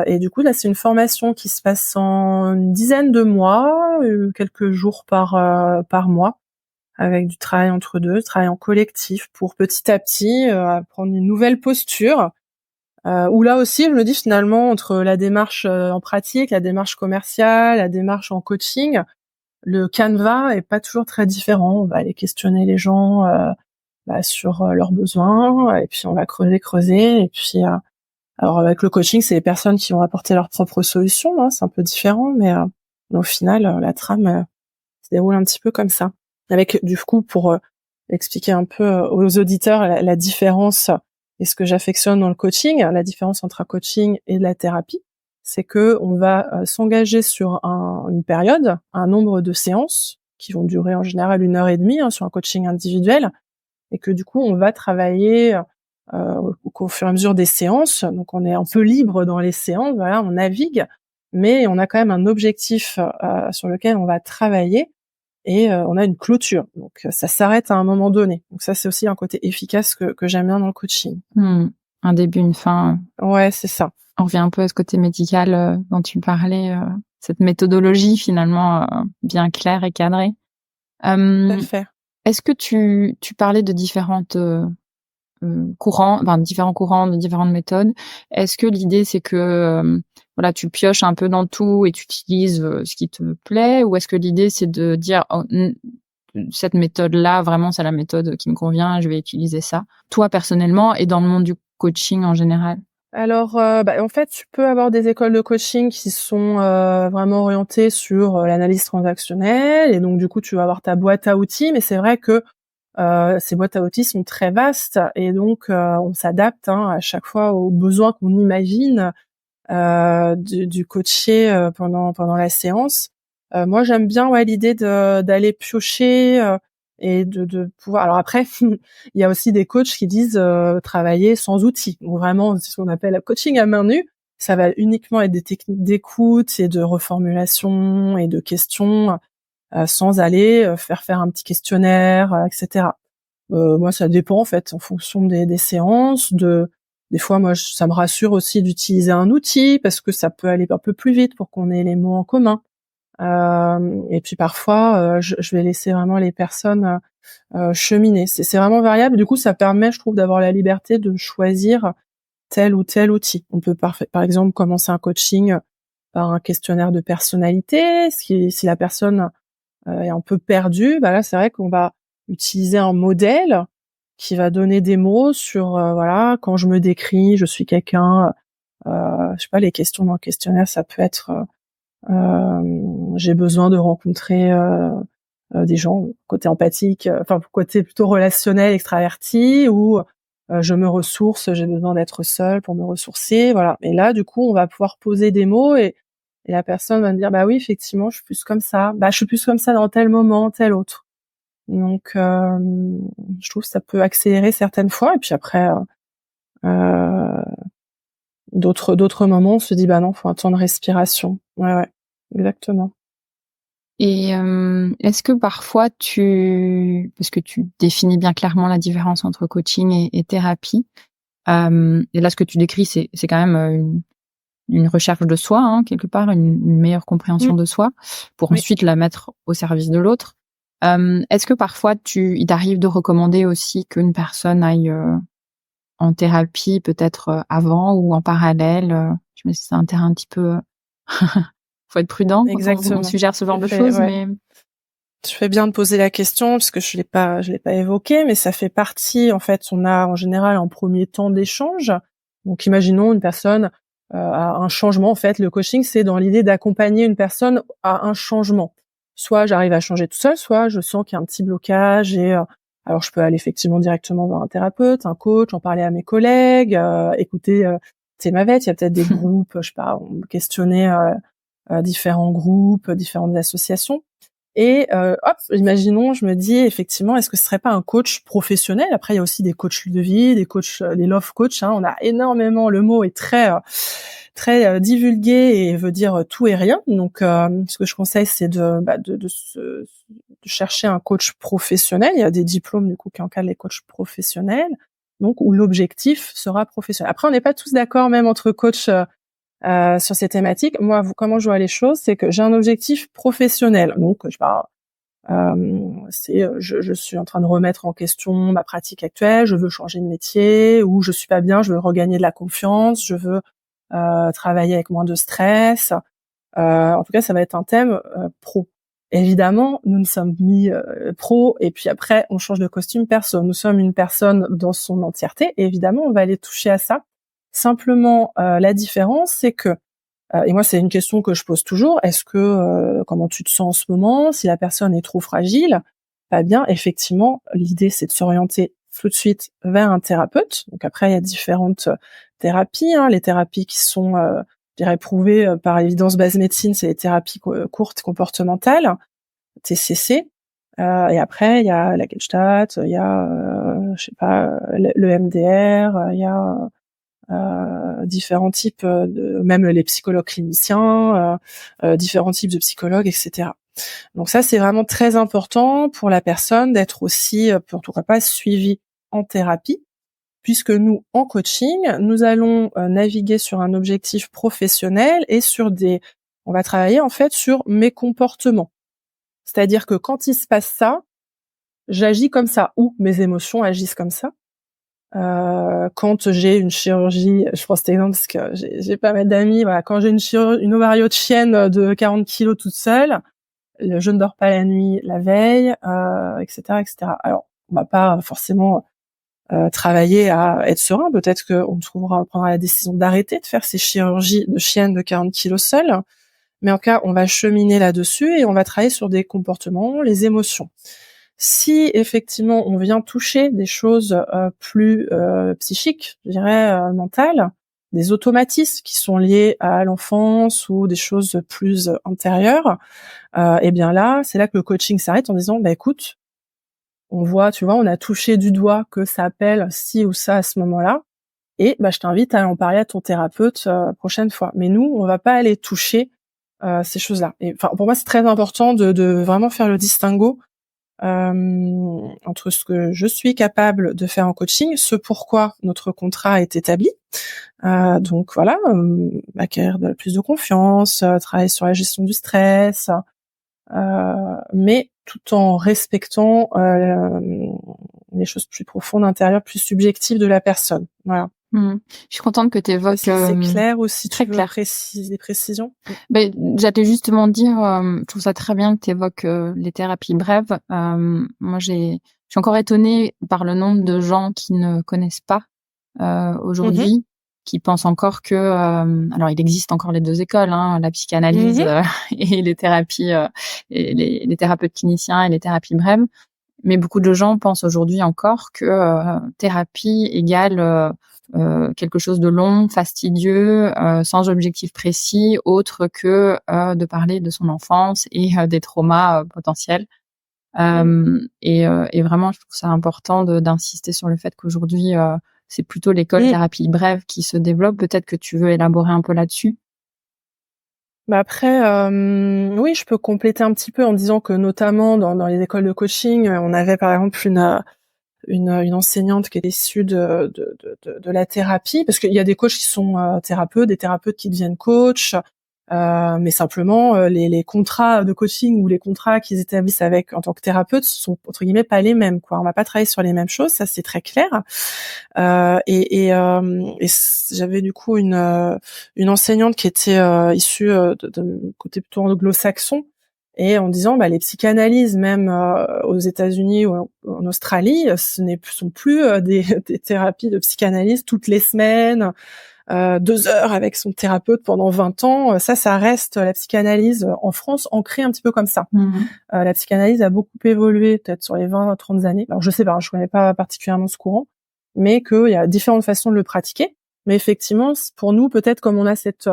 Et du coup, là, c'est une formation qui se passe en une dizaine de mois, quelques jours par mois, avec du travail entre deux, travail en collectif, pour petit à petit prendre une nouvelle posture. Où là aussi, je me dis finalement, entre la démarche en pratique, la démarche commerciale, la démarche en coaching, le canevas est pas toujours très différent. On va aller questionner les gens sur leurs besoins, et puis on va creuser, et puis alors avec le coaching, c'est les personnes qui vont apporter leurs propres solutions, hein, c'est un peu différent, mais au final, la trame se déroule un petit peu comme ça. Avec du coup, pour expliquer un peu aux auditeurs la différence et ce que j'affectionne dans le coaching, la différence entre un coaching et de la thérapie, c'est que on va s'engager sur une période, un nombre de séances qui vont durer en général 1h30 sur un coaching individuel, et que du coup on va travailler au fur et à mesure des séances. Donc on est un peu libre dans les séances, voilà, on navigue, mais on a quand même un objectif sur lequel on va travailler, et on a une clôture. Donc ça s'arrête à un moment donné. Donc ça, c'est aussi un côté efficace que j'aime bien dans le coaching. Un début, une fin. Ouais, c'est ça. On revient un peu à ce côté médical dont tu parlais, cette méthodologie finalement bien claire et cadrée. Tout à fait. Est-ce que tu parlais de différentes différents courants, de différentes méthodes. Est-ce que l'idée c'est que voilà, tu pioches un peu dans tout et tu utilises ce qui te plaît, ou est-ce que l'idée c'est de dire cette méthode-là, vraiment c'est la méthode qui me convient, je vais utiliser ça. Toi personnellement et dans le monde du coaching en général? Alors, en fait, tu peux avoir des écoles de coaching qui sont vraiment orientées sur l'analyse transactionnelle, et donc du coup tu vas avoir ta boîte à outils, mais c'est vrai que ces boîtes à outils sont très vastes, et donc on s'adapte à chaque fois aux besoins qu'on imagine du coaché pendant la séance. Moi, j'aime bien l'idée d'aller piocher et de pouvoir. Alors après, il y a aussi des coachs qui disent travailler sans outils. Donc vraiment, c'est ce qu'on appelle le coaching à main nue. Ça va uniquement être des techniques d'écoute et de reformulation et de questions, sans aller faire un petit questionnaire, etc. Moi, ça dépend en fait en fonction des séances. Des fois, moi, ça me rassure aussi d'utiliser un outil parce que ça peut aller un peu plus vite pour qu'on ait les mots en commun. Et puis parfois, je vais laisser vraiment les personnes cheminer. C'est vraiment variable. Du coup, ça permet, je trouve, d'avoir la liberté de choisir tel ou tel outil. On peut par exemple commencer un coaching par un questionnaire de personnalité. Si la personne est un peu perdue, là, c'est vrai qu'on va utiliser un modèle qui va donner des mots sur voilà, quand je me décris, je suis quelqu'un. Je sais pas, les questions dans le questionnaire, ça peut être j'ai besoin de rencontrer des gens, côté empathique, côté plutôt relationnel, extraverti, ou je me ressource, j'ai besoin d'être seule pour me ressourcer, voilà. Et là, du coup, on va pouvoir poser des mots, et la personne va me dire, bah oui, effectivement, je suis plus comme ça. Je suis plus comme ça dans tel moment, tel autre. Donc, je trouve que ça peut accélérer certaines fois, et puis après, d'autres moments, on se dit, bah non, faut un temps de respiration. Ouais, exactement. Et est-ce que parfois parce que tu définis bien clairement la différence entre coaching et thérapie, et là ce que tu décris c'est quand même une recherche de soi, quelque part, une meilleure compréhension de soi pour ensuite la mettre au service de l'autre. Est-ce que parfois il t'arrive de recommander aussi qu'une personne aille en thérapie peut-être avant ou en parallèle? Je me dis c'est un terrain un petit peu faut être prudent quand on suggère ce genre de choses, mais tu fais bien de poser la question parce que je l'ai pas évoqué, mais ça fait partie, en fait, on a en général un premier temps d'échange. Donc imaginons une personne a un changement, en fait, le coaching c'est dans l'idée d'accompagner une personne à un changement. Soit j'arrive à changer tout seul, soit je sens qu'il y a un petit blocage, et alors je peux aller effectivement directement voir un thérapeute, un coach, en parler à mes collègues, écouter Thémavette, il y a peut-être des groupes, je sais pas, on me questionnait différents groupes, différentes associations. Et imaginons, je me dis effectivement, est-ce que ce serait pas un coach professionnel? Après, il y a aussi des coachs de vie, des coachs, les love coach. On a énormément, le mot est très divulgué et veut dire tout et rien. Donc, ce que je conseille, c'est de chercher un coach professionnel. Il y a des diplômes du coup qui encadrent les coachs professionnels, donc où l'objectif sera professionnel. Après, on n'est pas tous d'accord, même entre coachs. Sur ces thématiques. Moi, comment je vois les choses, c'est que j'ai un objectif professionnel. Donc, je suis en train de remettre en question ma pratique actuelle, je veux changer de métier, ou je suis pas bien, je veux regagner de la confiance, je veux travailler avec moins de stress. En tout cas, ça va être un thème pro. Évidemment, nous ne sommes ni pro, et puis après, on change de costume perso. Nous sommes une personne dans son entièreté, et évidemment, on va aller toucher à ça. Simplement, la différence, c'est que, et moi c'est une question que je pose toujours, est-ce que, comment tu te sens en ce moment? Si la personne est trop fragile, pas bien, effectivement, l'idée c'est de s'orienter tout de suite vers un thérapeute. Donc après, il y a différentes thérapies, les thérapies qui sont dirais prouvé par évidence base médecine, c'est les thérapies courtes comportementales, TCC. Et après, il y a la Gestalt, il y a, je sais pas, le MDR, il y a différents types même les psychologues cliniciens, différents types de psychologues, etc. Donc ça, c'est vraiment très important pour la personne d'être aussi, en tout cas pas suivie en thérapie, puisque nous, en coaching, nous allons naviguer sur un objectif professionnel et on va travailler en fait sur mes comportements. C'est-à-dire que quand il se passe ça, j'agis comme ça, ou mes émotions agissent comme ça. Quand j'ai une chirurgie, je prends cet exemple parce que j'ai pas mal d'amis, voilà, quand j'ai une ovario de chienne de 40 kilos toute seule, je ne dors pas la nuit la veille, etc., etc. Alors, on va pas forcément travailler à être serein. Peut-être qu'on prendra la décision d'arrêter de faire ces chirurgies de chienne de 40 kilos seule. Mais en tout cas, on va cheminer là-dessus et on va travailler sur des comportements, les émotions. Si effectivement on vient toucher des choses plus psychiques, je dirais mentales, des automatismes qui sont liés à l'enfance ou des choses plus antérieures, et bien là, c'est là que le coaching s'arrête en disant bah écoute, on voit, tu vois, on a touché du doigt que ça appelle ci ou ça à ce moment-là, et bah je t'invite à en parler à ton thérapeute prochaine fois. Mais nous, on va pas aller toucher ces choses-là. Et enfin, pour moi, c'est très important de vraiment faire le distinguo entre ce que je suis capable de faire en coaching, ce pourquoi notre contrat est établi. Donc voilà, acquérir plus de confiance, travailler sur la gestion du stress, mais tout en respectant les choses plus profondes, intérieures, plus subjectives de la personne. Voilà. Je suis contente que tu évoques. C'est clair aussi, très tu veux clair. des précisions. Ben, j'allais justement dire, je trouve ça très bien que tu évoques les thérapies brèves. Moi, je suis encore étonnée par le nombre de gens qui ne connaissent pas aujourd'hui, qui pensent encore que, alors il existe encore les deux écoles, hein, la psychanalyse et les thérapies, et les thérapeutes cliniciens et les thérapies brèves. Mais beaucoup de gens pensent aujourd'hui encore que thérapie égale quelque chose de long, fastidieux, sans objectif précis, autre que de parler de son enfance et des traumas potentiels. Et vraiment, je trouve ça important d'insister sur le fait qu'aujourd'hui, c'est plutôt l'école thérapie brève qui se développe. Peut-être que tu veux élaborer un peu là-dessus. Bah après, oui, je peux compléter un petit peu en disant que notamment dans les écoles de coaching, on avait par exemple une enseignante qui est issue de la thérapie, parce qu'il y a des coachs qui sont thérapeutes, des thérapeutes qui deviennent coachs, mais simplement les contrats de coaching ou les contrats qu'ils établissent avec en tant que thérapeute sont entre guillemets pas les mêmes, quoi. On va pas travailler sur les mêmes choses, ça c'est très clair. Et j'avais du coup une enseignante qui était issue de côté plutôt anglo-saxon, et en disant bah les psychanalyses même aux États-Unis ou en Australie, sont plus des thérapies de psychanalyse toutes les semaines, 2 heures avec son thérapeute pendant 20 ans. Ça reste la psychanalyse en France ancrée un petit peu comme ça. La psychanalyse a beaucoup évolué peut-être sur les 20-30 années. Alors je sais pas, je connais pas particulièrement ce courant, mais qu'il y a différentes façons de le pratiquer. Mais effectivement, pour nous, peut-être comme on a cette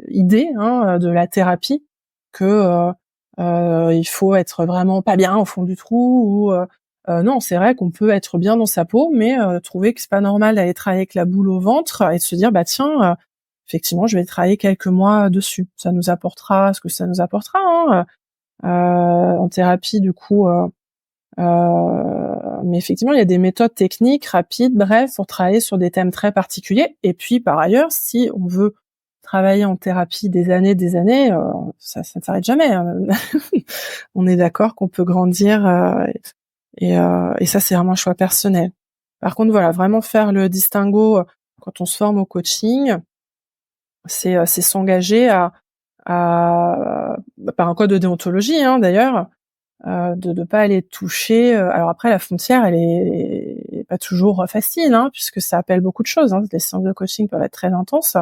idée de la thérapie, que il faut être vraiment pas bien au fond du trou, ou non, c'est vrai qu'on peut être bien dans sa peau, mais trouver que c'est pas normal d'aller travailler avec la boule au ventre et de se dire bah tiens, effectivement, je vais travailler quelques mois dessus. Ça nous apportera ce que ça nous apportera en thérapie du coup. Mais effectivement, il y a des méthodes techniques rapides, bref, pour travailler sur des thèmes très particuliers. Et puis, par ailleurs, si on veut travailler en thérapie des années, ça ne s'arrête jamais. On est d'accord qu'on peut grandir, et ça, c'est vraiment un choix personnel. Par contre, voilà, vraiment faire le distinguo quand on se forme au coaching, c'est s'engager par un code de déontologie, d'ailleurs, de pas aller toucher. Alors après, la frontière, elle est pas toujours facile, puisque ça appelle beaucoup de choses. Les séances de coaching peuvent être très intenses.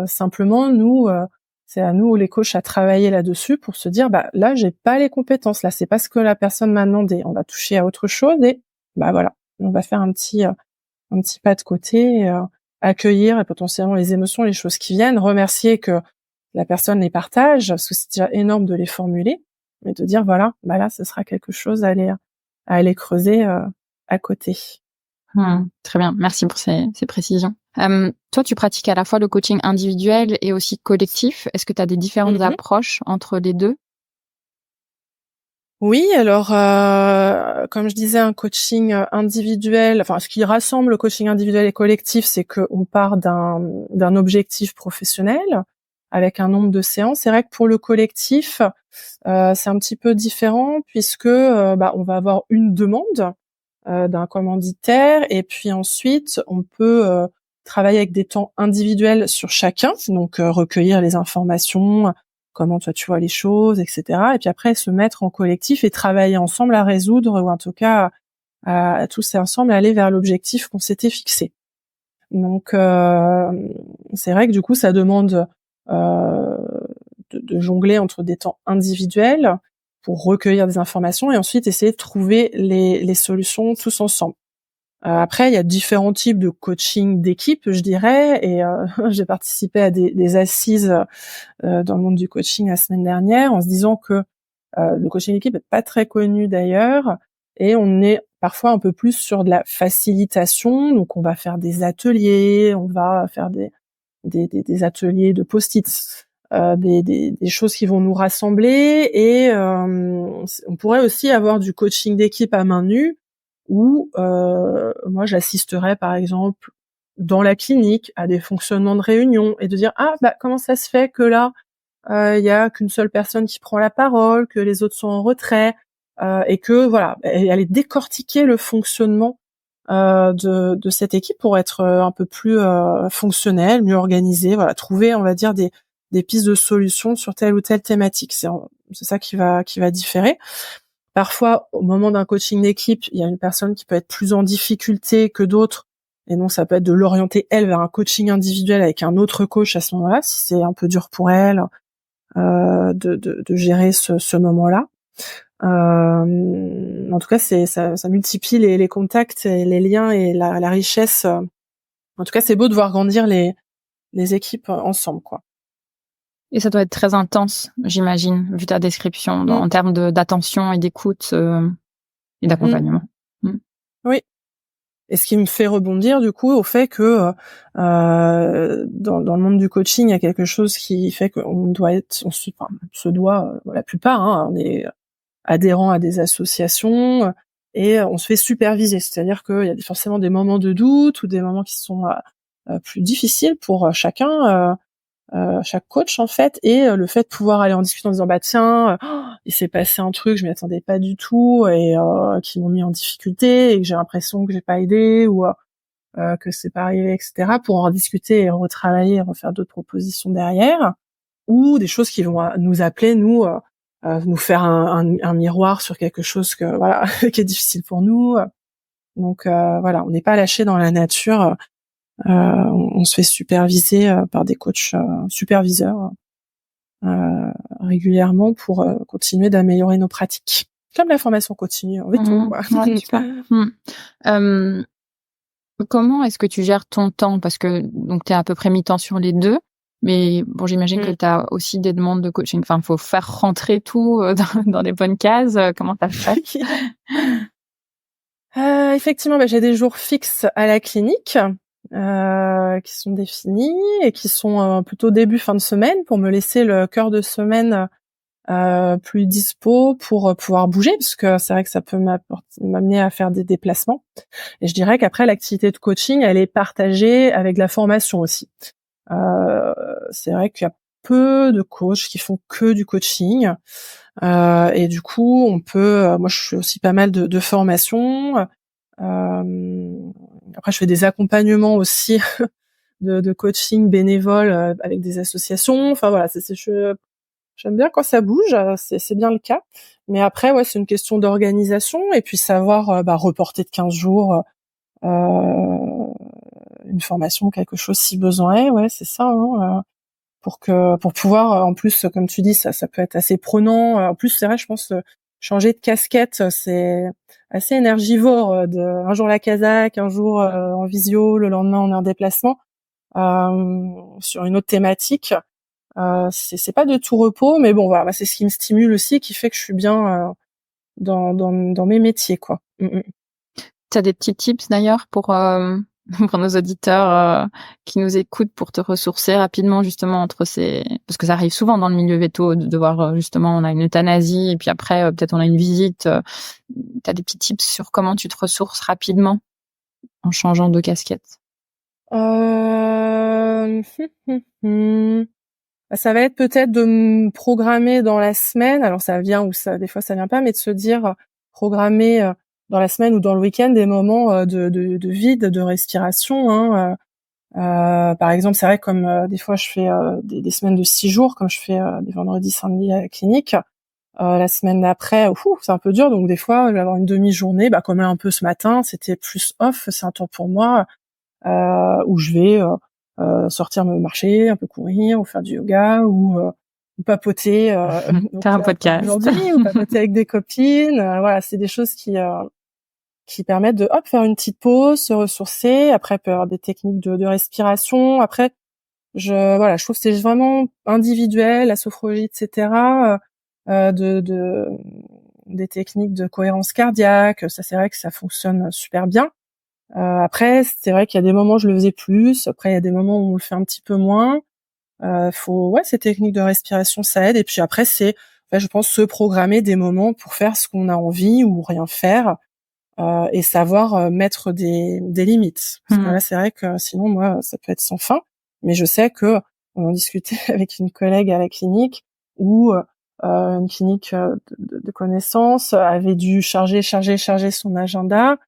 Simplement, nous, c'est à nous les coachs à travailler là-dessus pour se dire, bah là, j'ai pas les compétences. Là, c'est pas ce que la personne m'a demandé. On va toucher à autre chose et bah voilà, on va faire un petit petit pas de côté, accueillir et potentiellement les émotions, les choses qui viennent, remercier que la personne les partage, parce que c'est déjà énorme de les formuler, mais de dire voilà, bah là, ce sera quelque chose à aller creuser à côté. Très bien, merci pour ces précisions. Toi, tu pratiques à la fois le coaching individuel et aussi collectif. Est-ce que tu as des différentes approches entre les deux? Oui, alors comme je disais, un coaching individuel, enfin ce qui rassemble le coaching individuel et collectif, c'est qu'on part d'un objectif professionnel avec un nombre de séances. C'est vrai que pour le collectif, c'est un petit peu différent puisque on va avoir une demande d'un commanditaire et puis ensuite on peut travailler avec des temps individuels sur chacun, donc recueillir les informations, comment toi tu vois les choses, etc. Et puis après se mettre en collectif et travailler ensemble à résoudre ou en tout cas à tous ensemble aller vers l'objectif qu'on s'était fixé. Donc c'est vrai que du coup ça demande de jongler entre des temps individuels pour recueillir des informations et ensuite essayer de trouver les solutions tous ensemble. Après, il y a différents types de coaching d'équipe, je dirais, et j'ai participé à des assises dans le monde du coaching la semaine dernière, en se disant que le coaching d'équipe est pas très connu d'ailleurs, et on est parfois un peu plus sur de la facilitation, donc on va faire des ateliers, on va faire des ateliers de post-it, des choses qui vont nous rassembler, et on pourrait aussi avoir du coaching d'équipe à main nue, où moi j'assisterais par exemple dans la clinique à des fonctionnements de réunion et de dire comment ça se fait que là il y a qu'une seule personne qui prend la parole, que les autres sont en retrait, et que voilà, et aller décortiquer le fonctionnement de cette équipe pour être un peu plus fonctionnel, mieux organisé, voilà, trouver on va dire des pistes de solutions sur telle ou telle thématique. C'est ça qui va différer. Parfois, au moment d'un coaching d'équipe, il y a une personne qui peut être plus en difficulté que d'autres, et donc ça peut être de l'orienter elle vers un coaching individuel avec un autre coach à ce moment-là, si c'est un peu dur pour elle de gérer ce moment-là. En tout cas, ça multiplie les contacts et les liens et la richesse. En tout cas, c'est beau de voir grandir les équipes ensemble, quoi. Et ça doit être très intense, j'imagine, vu ta description, en termes d'attention et d'écoute et d'accompagnement. Oui. Et ce qui me fait rebondir du coup au fait que dans le monde du coaching, il y a quelque chose qui fait qu'on doit être, la plupart, on est adhérent à des associations et on se fait superviser. C'est-à-dire qu'il y a forcément des moments de doute ou des moments qui sont plus difficiles pour chacun. Chaque coach en fait, et le fait de pouvoir aller en discuter en disant tiens, il s'est passé un truc, je m'y attendais pas du tout, et qui m'ont mis en difficulté et que j'ai l'impression que j'ai pas aidé ou que c'est pas arrivé, etc. pour en discuter et retravailler et refaire d'autres propositions derrière, ou des choses qui vont nous appeler nous faire un miroir sur quelque chose que voilà qui est difficile pour nous. Donc voilà, on n'est pas lâché dans la nature. On se fait superviser par des coachs superviseurs régulièrement pour continuer d'améliorer nos pratiques. Comme la formation continue en veto. Ouais, super. Comment est-ce que tu gères ton temps? Parce que donc tu es à peu près mi-temps sur les deux, mais bon, j'imagine que tu as aussi des demandes de coaching. Enfin, il faut faire rentrer tout dans les bonnes cases. Comment tu as fait? Effectivement, j'ai des jours fixes à la clinique qui sont définis et qui sont plutôt début fin de semaine pour me laisser le cœur de semaine plus dispo pour pouvoir bouger, parce que c'est vrai que ça peut m'amener à faire des déplacements. Et je dirais qu'après l'activité de coaching, elle est partagée avec la formation aussi. C'est vrai qu'il y a peu de coachs qui font que du coaching, et du coup on peut moi je fais aussi pas mal de formations. Après je fais des accompagnements aussi de coaching bénévole avec des associations. Enfin voilà, j'aime bien quand ça bouge, c'est bien le cas. Mais après c'est une question d'organisation et puis savoir reporter de 15 jours une formation, quelque chose si besoin est. Ouais, c'est ça. Pour pouvoir en plus, comme tu dis, ça peut être assez prenant. En plus c'est vrai, je pense changer de casquette, c'est assez énergivore. Un jour la Kazakh, un jour en visio, le lendemain on est en déplacement sur une autre thématique. C'est pas de tout repos, mais bon voilà, c'est ce qui me stimule aussi, qui fait que je suis bien dans mes métiers, quoi. Tu as des petits tips d'ailleurs pour pour nos auditeurs qui nous écoutent, pour te ressourcer rapidement justement entre ces, parce que ça arrive souvent dans le milieu veto de voir justement on a une euthanasie et puis après peut-être on a une visite. Tu as des petits tips sur comment tu te ressources rapidement en changeant de casquette? Ça va être peut-être de me programmer dans la semaine. Alors ça vient ou ça, des fois ça vient pas, mais de se dire programmer dans la semaine ou dans le week-end des moments de vide, de respiration. Par exemple, c'est vrai comme des fois je fais des semaines de 6 jours, comme je fais des vendredis, samedis à la clinique. La semaine d'après, c'est un peu dur, donc des fois je vais avoir une demi-journée, comme un peu ce matin, c'était plus off, c'est un temps pour moi où je vais sortir me marcher, un peu courir, ou faire du yoga, ou papoter. Faire un podcast. Aujourd'hui, ou papoter avec des copines. Voilà, c'est des choses qui permettent de faire une petite pause, se ressourcer. Après, il peut y avoir des techniques de respiration. Après, je trouve que c'est vraiment individuel, la sophrologie, etc. Des techniques de cohérence cardiaque. Ça, c'est vrai que ça fonctionne super bien. Après, c'est vrai qu'il y a des moments où je le faisais plus. Après, il y a des moments où on le fait un petit peu moins. Ces techniques de respiration, ça aide. Et puis après, je pense, se programmer des moments pour faire ce qu'on a envie ou rien faire, et savoir mettre des limites. Parce que là, c'est vrai que sinon, moi, ça peut être sans fin. Mais je sais que on en discutait avec une collègue à la clinique où une clinique de connaissances avait dû charger son agenda.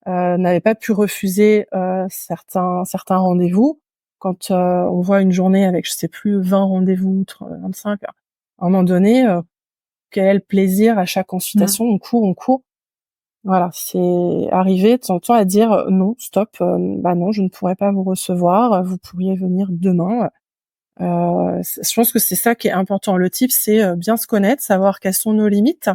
N'avait pas pu refuser certains rendez-vous. Quand on voit une journée avec, je sais plus, 20 rendez-vous, 25, à un moment donné, quel est le plaisir à chaque consultation? On court. Voilà, c'est arriver de temps en temps à dire non, stop, non, je ne pourrais pas vous recevoir, vous pourriez venir demain. Je pense que c'est ça qui est important. Le type, c'est bien se connaître, savoir quelles sont nos limites.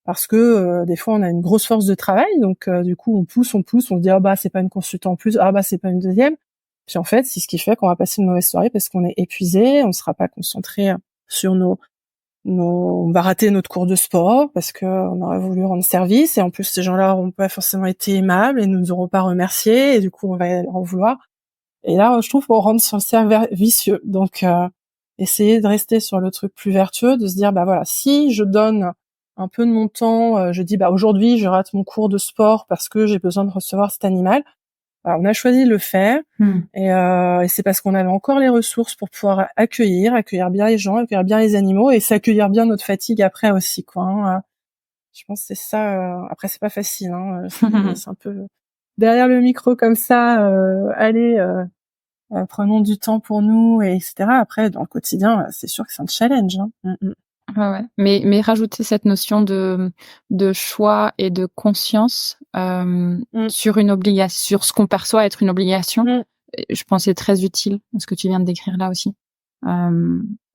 Parce que des fois on a une grosse force de travail, donc du coup on pousse, on se dit c'est pas une consultante en plus, c'est pas une deuxième. Puis en fait c'est ce qui fait qu'on va passer une mauvaise soirée parce qu'on est épuisé, on sera pas concentré sur on va rater notre cours de sport parce que on aurait voulu rendre service, et en plus ces gens-là n'auront pas forcément été aimables et nous auront pas remercié, et du coup on va leur en vouloir. Et là je trouve qu'on rentre sur le cercle vicieux. Donc essayer de rester sur le truc plus vertueux, de se dire si je donne un peu de mon temps, je dis aujourd'hui je rate mon cours de sport parce que j'ai besoin de recevoir cet animal. Alors, on a choisi de le faire, et c'est parce qu'on avait encore les ressources pour pouvoir accueillir bien les gens, accueillir bien les animaux, et s'accueillir bien notre fatigue après aussi, quoi. Je pense que c'est ça. Après c'est pas facile, c'est un peu derrière le micro comme ça. Allez, prenons du temps pour nous, et etc. Après dans le quotidien, c'est sûr que c'est un challenge. Ouais. Mais rajouter cette notion de choix et de conscience sur une obligation, sur ce qu'on perçoit être une obligation, je pense c'est très utile, ce que tu viens de décrire là aussi.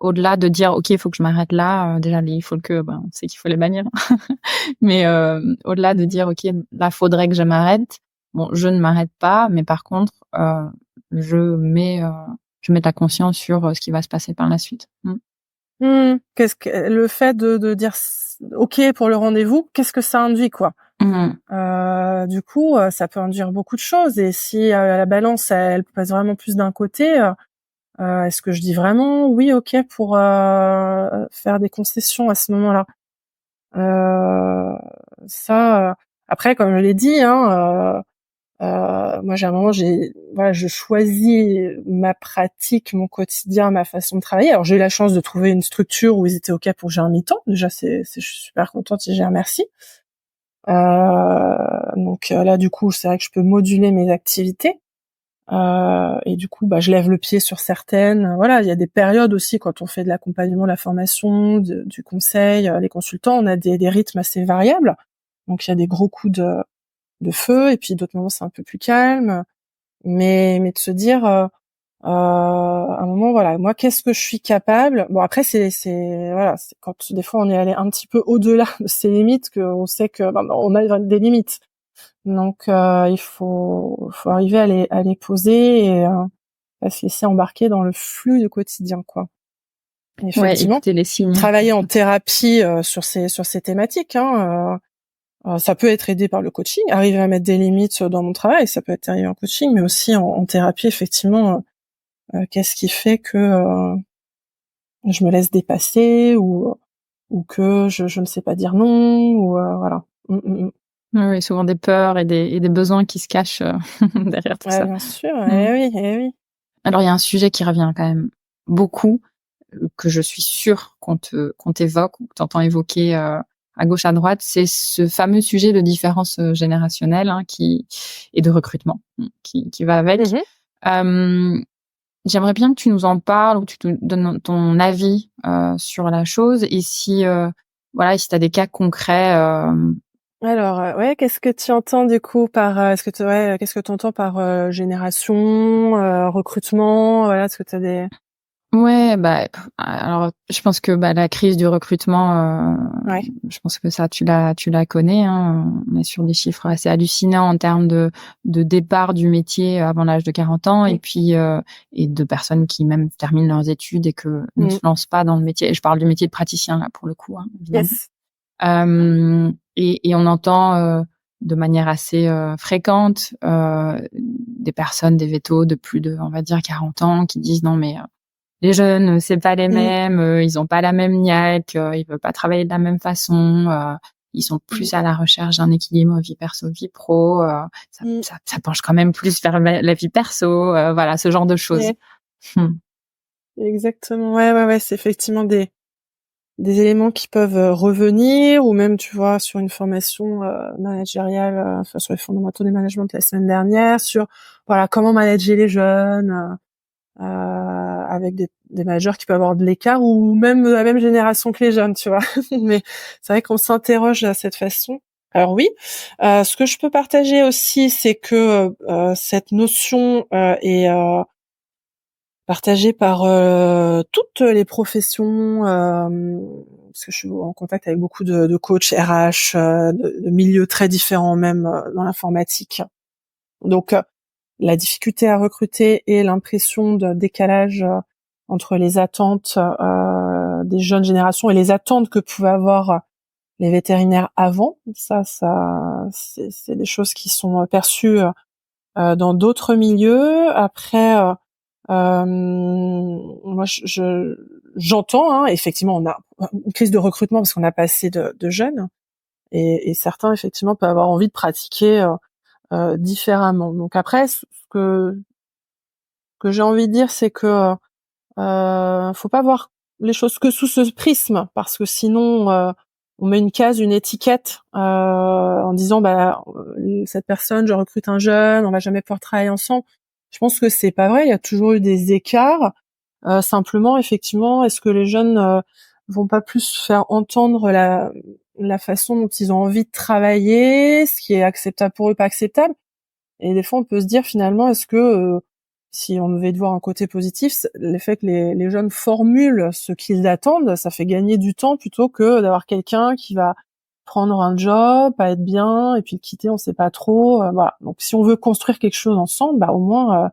Au-delà de dire ok, il faut que je m'arrête là, déjà il faut que on sait qu'il faut les bannir. Mais au-delà de dire ok, là faudrait que je m'arrête. Bon, je ne m'arrête pas, mais par contre je mets de la conscience sur ce qui va se passer par la suite. Qu'est-ce que le fait de dire ok pour le rendez-vous, qu'est-ce que ça induit, quoi? Du coup, ça peut induire beaucoup de choses, et si la balance elle pèse vraiment plus d'un côté, est-ce que je dis vraiment oui, ok pour faire des concessions à ce moment-là? Après, comme je l'ai dit, moi j'ai un moment, je choisis ma pratique, mon quotidien, ma façon de travailler. Alors j'ai eu la chance de trouver une structure où ils étaient ok pour que j'ai un mi-temps. Déjà je suis super contente, et j'ai remercie. Donc là du coup c'est vrai que je peux moduler mes activités, et du coup je lève le pied sur certaines. Voilà, il y a des périodes aussi quand on fait de l'accompagnement, de la formation, du conseil, les consultants, on a des rythmes assez variables. Donc il y a des gros coups de feu, et puis d'autres moments c'est un peu plus calme, mais de se dire À un moment, voilà, moi, qu'est-ce que je suis capable? Bon, après, c'est voilà, c'est quand des fois on est allé un petit peu au-delà de ces limites qu'on sait que on a des limites. Donc, il faut arriver à les poser et à se laisser embarquer dans le flux du quotidien, quoi. Et Ouais, effectivement, écouter les signes. travailler en thérapie sur ces thématiques, hein, ça peut être aidé par le coaching, arriver à mettre des limites dans mon travail, ça peut être arrivé en coaching, mais aussi en thérapie, effectivement. Qu'est-ce qui fait que je me laisse dépasser ou que je ne sais pas dire non ou voilà. Oui, souvent des peurs et des besoins qui se cachent derrière tout Ouais, ça. bien sûr. Mm. Eh oui. Alors, il y a un sujet qui revient quand même beaucoup, que je suis sûre qu'on t'évoque ou que t'entends évoquer à gauche, à droite, c'est ce fameux sujet de différence générationnelle et de recrutement qui va avec. Mhm. J'aimerais bien que tu nous en parles ou que tu te donnes ton avis sur la chose et si si tu as des cas concrets. Alors, ouais, qu'est-ce que tu entends du coup par qu'est-ce que tu entends par génération, recrutement, voilà, est-ce que tu as des Ouais, alors je pense que la crise du recrutement, Ouais. je pense que ça tu la connais, hein. On est sur des chiffres assez hallucinants en termes de départ du métier avant l'âge de 40 ans et puis et de personnes qui même terminent leurs études et que ne se lancent pas dans le métier. Je parle du métier de praticien là pour le coup, hein, évidemment. Yes. Et on entend de manière assez fréquente des personnes, des vétos de plus de, on va dire, 40 ans qui disent non mais les jeunes, c'est pas les mêmes, ils ont pas la même niaque, ils veulent pas travailler de la même façon, ils sont plus à la recherche d'un équilibre vie perso, vie pro, ça penche quand même plus vers la vie perso, voilà, ce genre de choses. Yeah. Exactement. Ouais, c'est effectivement des éléments qui peuvent revenir ou même tu vois sur une formation managériale enfin sur les fondamentaux du management de la semaine dernière sur voilà comment manager les jeunes avec des managers qui peuvent avoir de l'écart ou même de la même génération que les jeunes, tu vois. Mais c'est vrai qu'on s'interroge de cette façon. Alors oui, ce que je peux partager aussi, c'est que cette notion est partagée par toutes les professions, parce que je suis en contact avec beaucoup de coachs RH, de milieux très différents même dans l'informatique. Donc la difficulté à recruter et l'impression de décalage entre les attentes des jeunes générations et les attentes que pouvaient avoir les vétérinaires avant, ça c'est des choses qui sont perçues dans d'autres milieux. Après moi, j'entends, hein, effectivement, on a une crise de recrutement parce qu'on n'a pas assez de jeunes, et certains effectivement peuvent avoir envie de pratiquer différemment. Donc après, ce que j'ai envie de dire, c'est que faut pas voir les choses que sous ce prisme, parce que sinon on met une case, une étiquette en disant cette personne, je recrute un jeune, on va jamais pouvoir travailler ensemble. Je pense que c'est pas vrai. Il y a toujours eu des écarts. Simplement, effectivement, est-ce que les jeunes vont pas plus faire entendre la façon dont ils ont envie de travailler, ce qui est acceptable pour eux, pas acceptable? Et des fois, on peut se dire finalement, est-ce que si on devait voir un côté positif, le fait que les jeunes formulent ce qu'ils attendent, ça fait gagner du temps plutôt que d'avoir quelqu'un qui va prendre un job, pas être bien, et puis le quitter, on sait pas trop. Voilà. Donc, si on veut construire quelque chose ensemble, au moins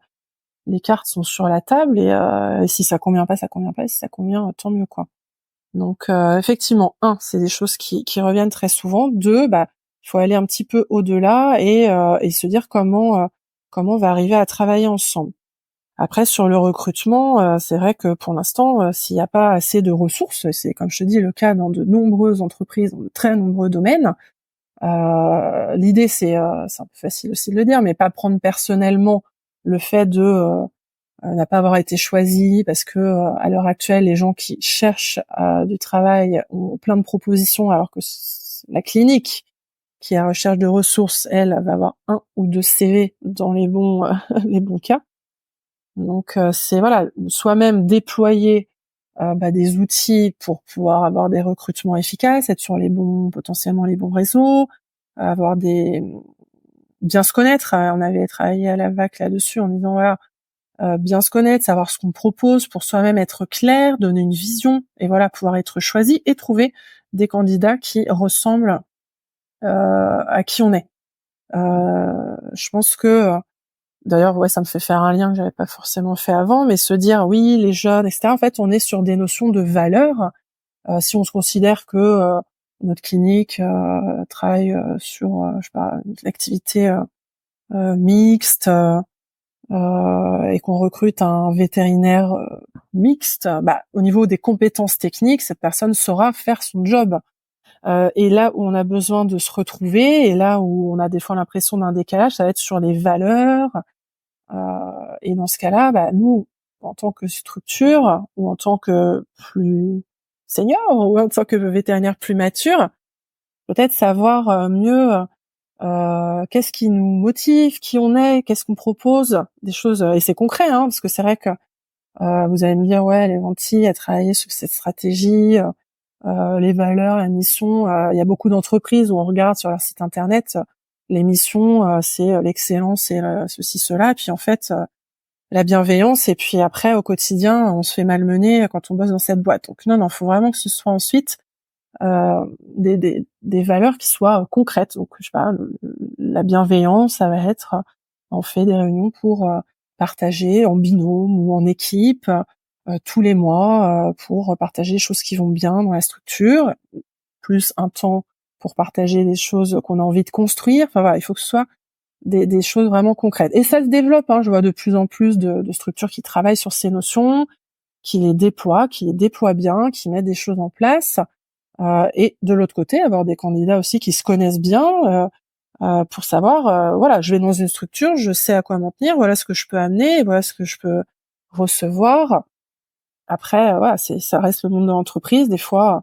les cartes sont sur la table et si ça convient pas, ça convient pas. Et si ça convient, tant mieux quoi. Donc, effectivement, c'est des choses qui reviennent très souvent. Deux, il faut aller un petit peu au-delà et se dire comment on va arriver à travailler ensemble. Après, sur le recrutement, c'est vrai que pour l'instant, s'il n'y a pas assez de ressources, c'est comme je te dis le cas dans de nombreuses entreprises, dans de très nombreux domaines. L'idée, c'est un peu facile aussi de le dire, mais pas prendre personnellement le fait de n'a pas avoir été choisi, parce que à l'heure actuelle, les gens qui cherchent du travail ont plein de propositions, alors que la clinique qui est à recherche de ressources, elle va avoir 1 ou 2 CV dans les bons les bons cas. Donc c'est voilà, soi-même déployer des outils pour pouvoir avoir des recrutements efficaces, être sur potentiellement les bons réseaux, avoir bien se connaître. On avait travaillé à la VAC là-dessus en disant voilà, bien se connaître, savoir ce qu'on propose pour soi-même, être clair, donner une vision et voilà, pouvoir être choisi et trouver des candidats qui ressemblent à qui on est. Je pense que d'ailleurs, ouais, ça me fait faire un lien que j'avais pas forcément fait avant, mais se dire oui, les jeunes, etc. En fait, on est sur des notions de valeur. Si on se considère que notre clinique travaille sur, je sais pas, une activité mixte et qu'on recrute un vétérinaire mixte, bah, au niveau des compétences techniques, cette personne saura faire son job. Et là où on a besoin de se retrouver, et là où on a des fois l'impression d'un décalage, ça va être sur les valeurs. Et dans ce cas-là, bah, nous, en tant que structure, ou en tant que plus senior, ou en tant que vétérinaire plus mature, peut-être savoir mieux qu'est-ce qui nous motive, qui on est, qu'est-ce qu'on propose, des choses, et c'est concret, hein, parce que c'est vrai que vous allez me dire, ouais, elle est gentille, à travailler sur cette stratégie, les valeurs, la mission. Il y a beaucoup d'entreprises où on regarde sur leur site internet, les missions, c'est l'excellence et ceci, cela, et puis en fait, la bienveillance, et puis après, au quotidien, on se fait malmener quand on bosse dans cette boîte. Donc non, faut vraiment que ce soit ensuite des valeurs qui soient concrètes. Donc je sais pas, la bienveillance, ça va être, on fait des réunions pour partager en binôme ou en équipe tous les mois pour partager les choses qui vont bien dans la structure, plus un temps pour partager des choses qu'on a envie de construire. Enfin voilà, il faut que ce soit des choses vraiment concrètes. Et ça se développe, hein, je vois de plus en plus de structures qui travaillent sur ces notions, qui les déploient bien, qui mettent des choses en place. Et de l'autre côté, avoir des candidats aussi qui se connaissent bien pour savoir, voilà, je vais dans une structure, je sais à quoi m'en tenir, voilà ce que je peux amener, voilà ce que je peux recevoir. Après, voilà, ça reste le monde de l'entreprise. Des fois,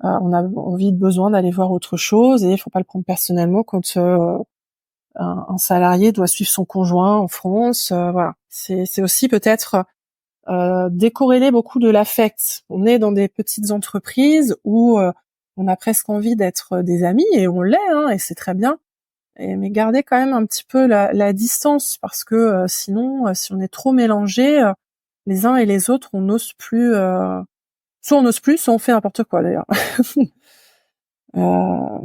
on a envie, besoin d'aller voir autre chose, et il faut pas le prendre personnellement quand un salarié doit suivre son conjoint en France. Voilà, c'est aussi peut-être décorréler beaucoup de l'affect. On est dans des petites entreprises où on a presque envie d'être des amis, et on l'est, hein, et c'est très bien. Mais garder quand même un petit peu la distance, parce que sinon, si on est trop mélangés, les uns et les autres, on n'ose plus. Soit on n'ose plus, soit on fait n'importe quoi d'ailleurs.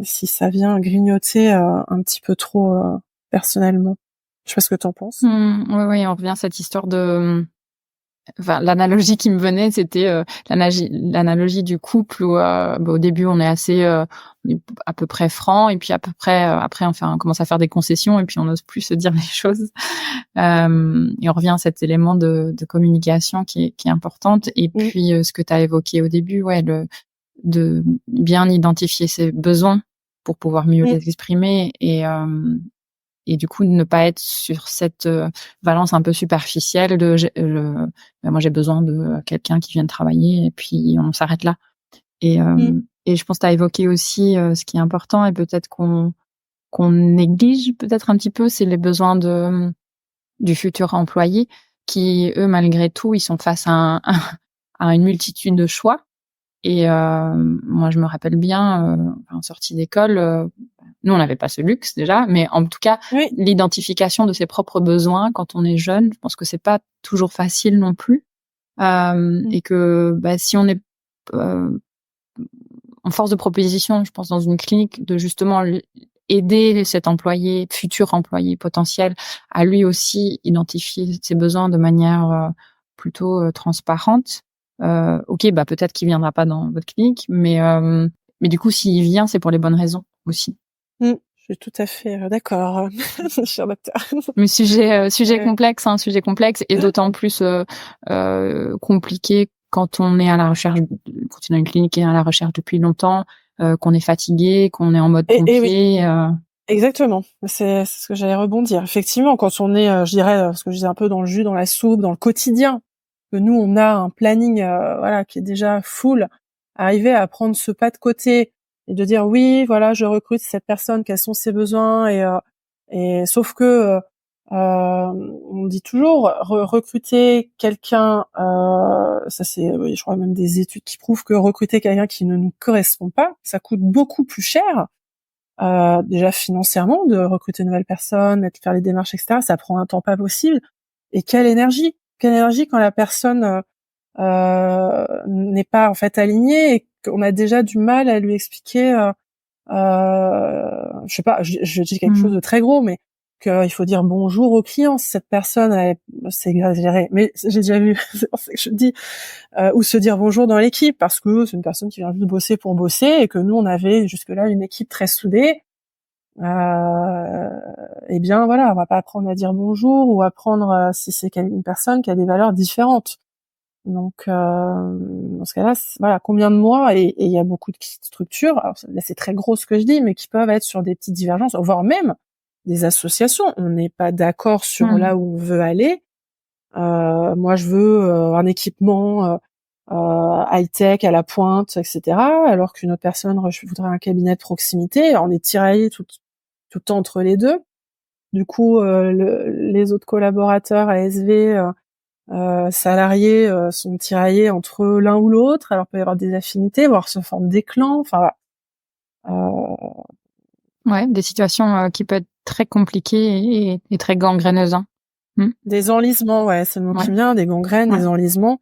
Si ça vient grignoter un petit peu trop personnellement. Je sais pas ce que t'en penses. Oui, on revient à cette histoire de... Enfin, l'analogie qui me venait, c'était l'analogie du couple où au début on est assez on est à peu près franc, et puis à peu près après on commence à faire des concessions, et puis on n'ose plus se dire les choses. Et on revient à cet élément de communication qui est importante. Et puis ce que tu as évoqué au début, ouais, de bien identifier ses besoins pour pouvoir mieux les exprimer, et du coup ne pas être sur cette valence un peu superficielle de moi j'ai besoin de quelqu'un qui vienne travailler, et puis on s'arrête là. Et je pense que tu as évoqué aussi ce qui est important, et peut-être qu'on néglige peut-être un petit peu, c'est les besoins du futur employé, qui eux malgré tout ils sont face à une multitude de choix. Et moi je me rappelle bien en sortie d'école, nous on n'avait pas ce luxe déjà, mais en tout cas l'identification de ses propres besoins quand on est jeune, je pense que c'est pas toujours facile non plus, et que si on est en force de proposition, je pense dans une clinique, de justement aider cet employé, futur employé potentiel, à lui aussi identifier ses besoins de manière plutôt transparente. Ok, peut-être qu'il viendra pas dans votre clinique, mais du coup, s'il vient, c'est pour les bonnes raisons aussi. Je suis tout à fait d'accord, cher docteur. Mais sujet complexe, et d'autant plus compliqué quand on est à la recherche, quand on a une clinique et à la recherche depuis longtemps, qu'on est fatigué, qu'on est en mode pompier. Exactement, c'est ce que j'allais rebondir. Effectivement, quand on est, je dirais, ce que je disais un peu dans le jus, dans la soupe, dans le quotidien, que nous on a un planning, qui est déjà full, arriver à prendre ce pas de côté et de dire oui, voilà, je recrute cette personne, quels sont ses besoins, et sauf que on dit toujours recruter quelqu'un, ça c'est, je crois même des études qui prouvent que recruter quelqu'un qui ne nous correspond pas, ça coûte beaucoup plus cher. Déjà financièrement, de recruter une nouvelle personne, faire les démarches, etc. Ça prend un temps pas possible. et quelle énergie quand la personne n'est pas en fait alignée et qu'on a déjà du mal à lui expliquer. Je sais pas, je dis quelque chose de très gros, mais qu'il faut dire bonjour au client. Si cette personne, c'est exagéré, mais j'ai déjà vu, c'est pour ça que je dis, ou se dire bonjour dans l'équipe, parce que c'est une personne qui vient juste bosser pour bosser, et que nous, on avait jusque-là une équipe très soudée. Eh bien voilà, on va pas apprendre à dire bonjour ou apprendre si c'est une personne qui a des valeurs différentes. Donc dans ce cas-là, voilà, combien de mois, et il y a beaucoup de structures, alors là c'est très gros ce que je dis, mais qui peuvent être sur des petites divergences, voire même des associations. On n'est pas d'accord sur là où on veut aller. Moi je veux un équipement high-tech à la pointe, etc. Alors qu'une autre personne voudrait un cabinet de proximité. On est tiraillé tout le temps entre les deux. Du coup, les autres collaborateurs ASV, salariés sont tiraillés entre l'un ou l'autre. Alors il peut y avoir des affinités, voire se forment des clans. Enfin voilà. Ouais, des situations qui peuvent être très compliquées et très gangréneuses. Hein. Des enlisements, ouais, c'est le mot qui me vient, des gangrènes, des enlisements.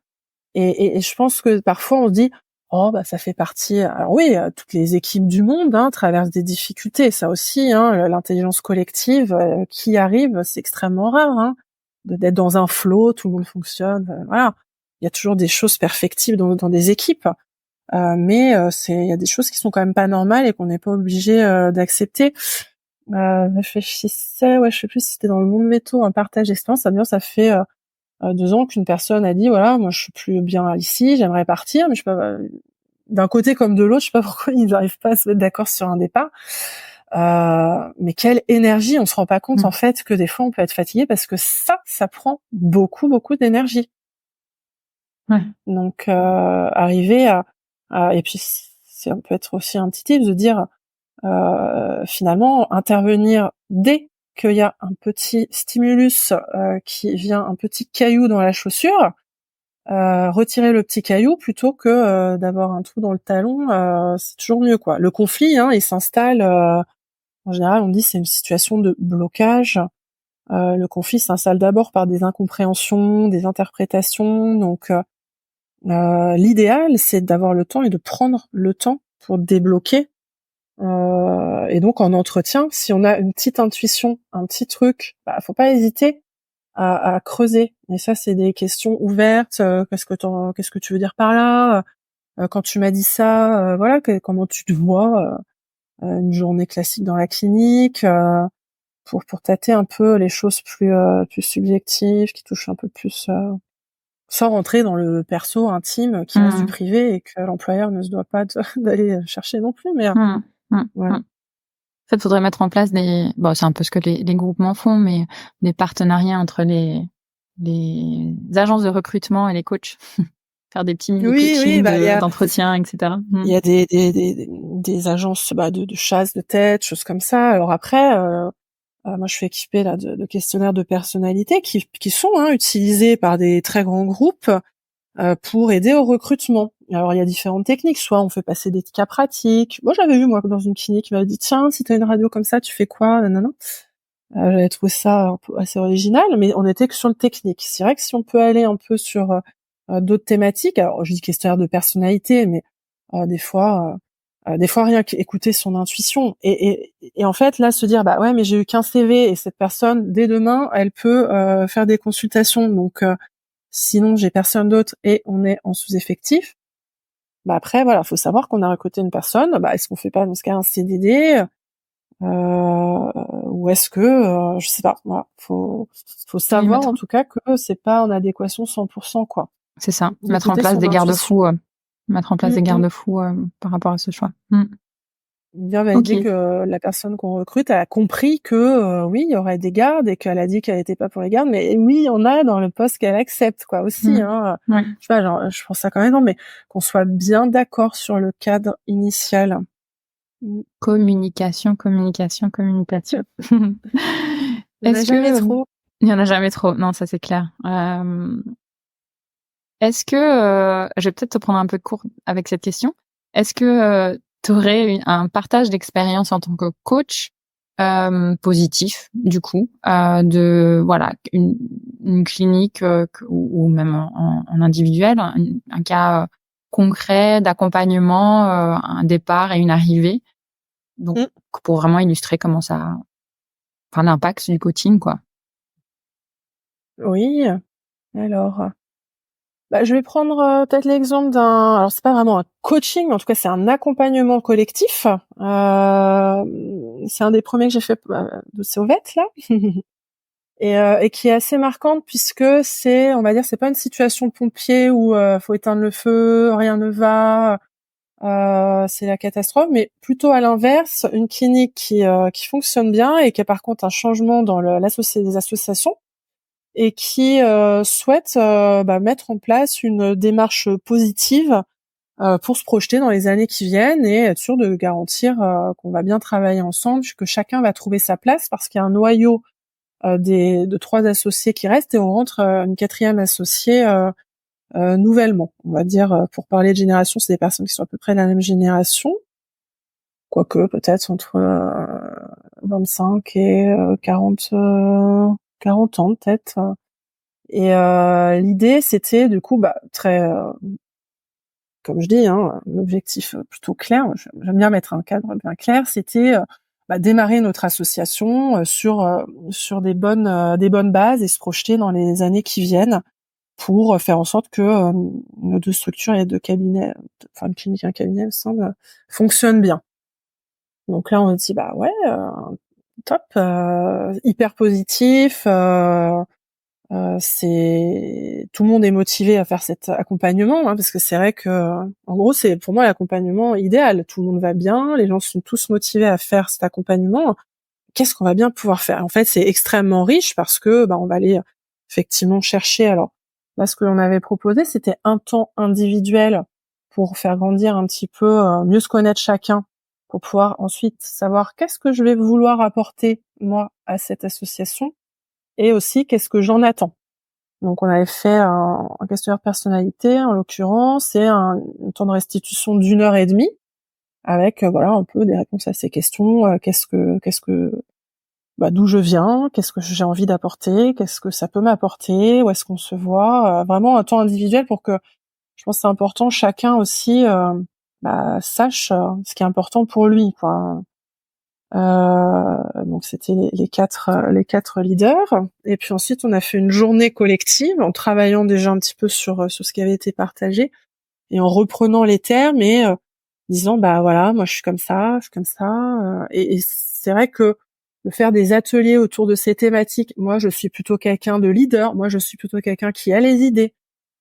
Et je pense que parfois on se dit, oh bah ça fait partie. Alors oui, toutes les équipes du monde traversent des difficultés, ça aussi. L'intelligence collective qui arrive, c'est extrêmement rare. D'être dans un flow, tout le monde fonctionne. Voilà, il y a toujours des choses perfectibles dans des équipes, mais il y a des choses qui sont quand même pas normales et qu'on n'est pas obligé d'accepter. Je réfléchissais, je sais plus si c'était dans le monde métaux, un partage d'expérience. Ça fait 2 ans qu'une personne a dit, voilà, moi je suis plus bien ici, j'aimerais partir, mais je sais pas, d'un côté comme de l'autre, je sais pas pourquoi ils n'arrivent pas à se mettre d'accord sur un départ. Mais quelle énergie, on se rend pas compte en fait que des fois on peut être fatigué parce que ça prend beaucoup d'énergie. Ouais. Donc arriver à et puis ça peut être aussi un petit tip de dire finalement intervenir dès qu'il y a un petit stimulus qui vient, un petit caillou dans la chaussure, retirer le petit caillou plutôt que d'avoir un trou dans le talon, c'est toujours mieux quoi. Le conflit, il s'installe en général, on dit c'est une situation de blocage. Le conflit s'installe d'abord par des incompréhensions, des interprétations. Donc l'idéal, c'est d'avoir le temps et de prendre le temps pour débloquer. Et donc en entretien, si on a une petite intuition, un petit truc, faut pas hésiter à creuser. Et ça, c'est des questions ouvertes. Qu'est-ce que tu veux dire par là? Quand tu m'as dit ça, voilà, comment tu te vois une journée classique dans la clinique, pour tâter un peu les choses plus subjectives, qui touchent un peu plus, sans rentrer dans le perso intime qui reste du privé et que l'employeur ne se doit pas d'aller chercher non plus. Mais ouais. En fait, il faudrait mettre en place c'est un peu ce que les groupements font, mais des partenariats entre les agences de recrutement et les coachs. Faire des petits mini-coachings d'entretien, etc. Il y a des agences de chasse de tête, choses comme ça. Alors après, moi je suis équipée là de questionnaires de personnalité qui sont utilisés par des très grands groupes pour aider au recrutement. Alors il y a différentes techniques, soit on fait passer des cas pratiques. Moi j'avais vu dans une clinique, il m'avait dit tiens, si t'as une radio comme ça, tu fais quoi? Non. J'avais trouvé ça un peu assez original, mais on était que sur le technique. C'est vrai que si on peut aller un peu sur d'autres thématiques, alors je dis questionnaire de personnalité, mais des fois rien qu'écouter son intuition et en fait là se dire ouais mais j'ai eu qu'un CV et cette personne dès demain elle peut faire des consultations, donc sinon j'ai personne d'autre et on est en sous-effectif. Après voilà, faut savoir qu'on a recruté une personne, est-ce qu'on fait pas dans ce cas un CDD ou est-ce que je sais pas, voilà, faut savoir en tout cas que c'est pas en adéquation 100% quoi. C'est ça, mettre en place des garde-fous par rapport à ce choix. Bien valider que la personne qu'on recrute a compris que oui, il y aurait des gardes et qu'elle a dit qu'elle était pas pour les gardes, mais oui, on a dans le poste qu'elle accepte quoi aussi. Ouais. Je sais pas, je pense ça quand même, mais qu'on soit bien d'accord sur le cadre initial. Communication. Il n'y en a jamais trop. Il n'y en a jamais trop. Non, ça c'est clair. Est-ce que je vais peut-être te prendre un peu de cours avec cette question. Est-ce que tu aurais un partage d'expérience en tant que coach positif du coup, de voilà une clinique ou même en individuel, un cas concret d'accompagnement, un départ et une arrivée. Donc pour vraiment illustrer comment ça, enfin l'impact du coaching quoi. Oui. Alors, je vais prendre peut-être l'exemple d'un. Alors c'est pas vraiment un coaching, mais en tout cas c'est un accompagnement collectif. C'est un des premiers que j'ai fait de Sauvet là, et qui est assez marquante puisque c'est, on va dire, c'est pas une situation de pompier où faut éteindre le feu, rien ne va, c'est la catastrophe, mais plutôt à l'inverse, une clinique qui fonctionne bien et qui a par contre un changement dans les associations. Et qui souhaite mettre en place une démarche positive pour se projeter dans les années qui viennent et être sûr de garantir qu'on va bien travailler ensemble, que chacun va trouver sa place parce qu'il y a un noyau de 3 associés qui restent et on rentre une 4e associée nouvellement. On va dire, pour parler de génération, c'est des personnes qui sont à peu près de la même génération, quoique peut-être entre 25 et 40 ans peut-être. Et l'idée, c'était du coup très, comme je dis, hein, l'objectif plutôt clair. J'aime bien mettre un cadre bien clair. C'était démarrer notre association sur des bonnes bases et se projeter dans les années qui viennent pour faire en sorte que nos 2 structures et 2 cabinets, enfin une clinique et un cabinet, me semble, fonctionnent bien. Donc là, on se dit top, hyper positif. C'est tout le monde est motivé à faire cet accompagnement, hein, parce que c'est vrai que en gros c'est pour moi l'accompagnement idéal. Tout le monde va bien, les gens sont tous motivés à faire cet accompagnement. Qu'est-ce qu'on va bien pouvoir faire? En fait, c'est extrêmement riche parce que on va aller effectivement chercher. Alors là, ce que l'on avait proposé, c'était un temps individuel pour faire grandir un petit peu, mieux se connaître chacun, pour pouvoir ensuite savoir qu'est-ce que je vais vouloir apporter moi à cette association. Et aussi, qu'est-ce que j'en attends? Donc, on avait fait un questionnaire de personnalité, en l'occurrence, et un temps de restitution d'1 heure et demie, avec, un peu des réponses à ces questions. D'où je viens? Qu'est-ce que j'ai envie d'apporter? Qu'est-ce que ça peut m'apporter? Où est-ce qu'on se voit? Vraiment un temps individuel pour que, je pense que c'est important, chacun aussi, sache ce qui est important pour lui, quoi. Donc c'était les 4 leaders, et puis ensuite on a fait une journée collective en travaillant déjà un petit peu sur ce qui avait été partagé et en reprenant les termes et disant voilà, moi je suis comme ça, et c'est vrai que de faire des ateliers autour de ces thématiques, moi je suis plutôt quelqu'un de leader, moi je suis plutôt quelqu'un qui a les idées.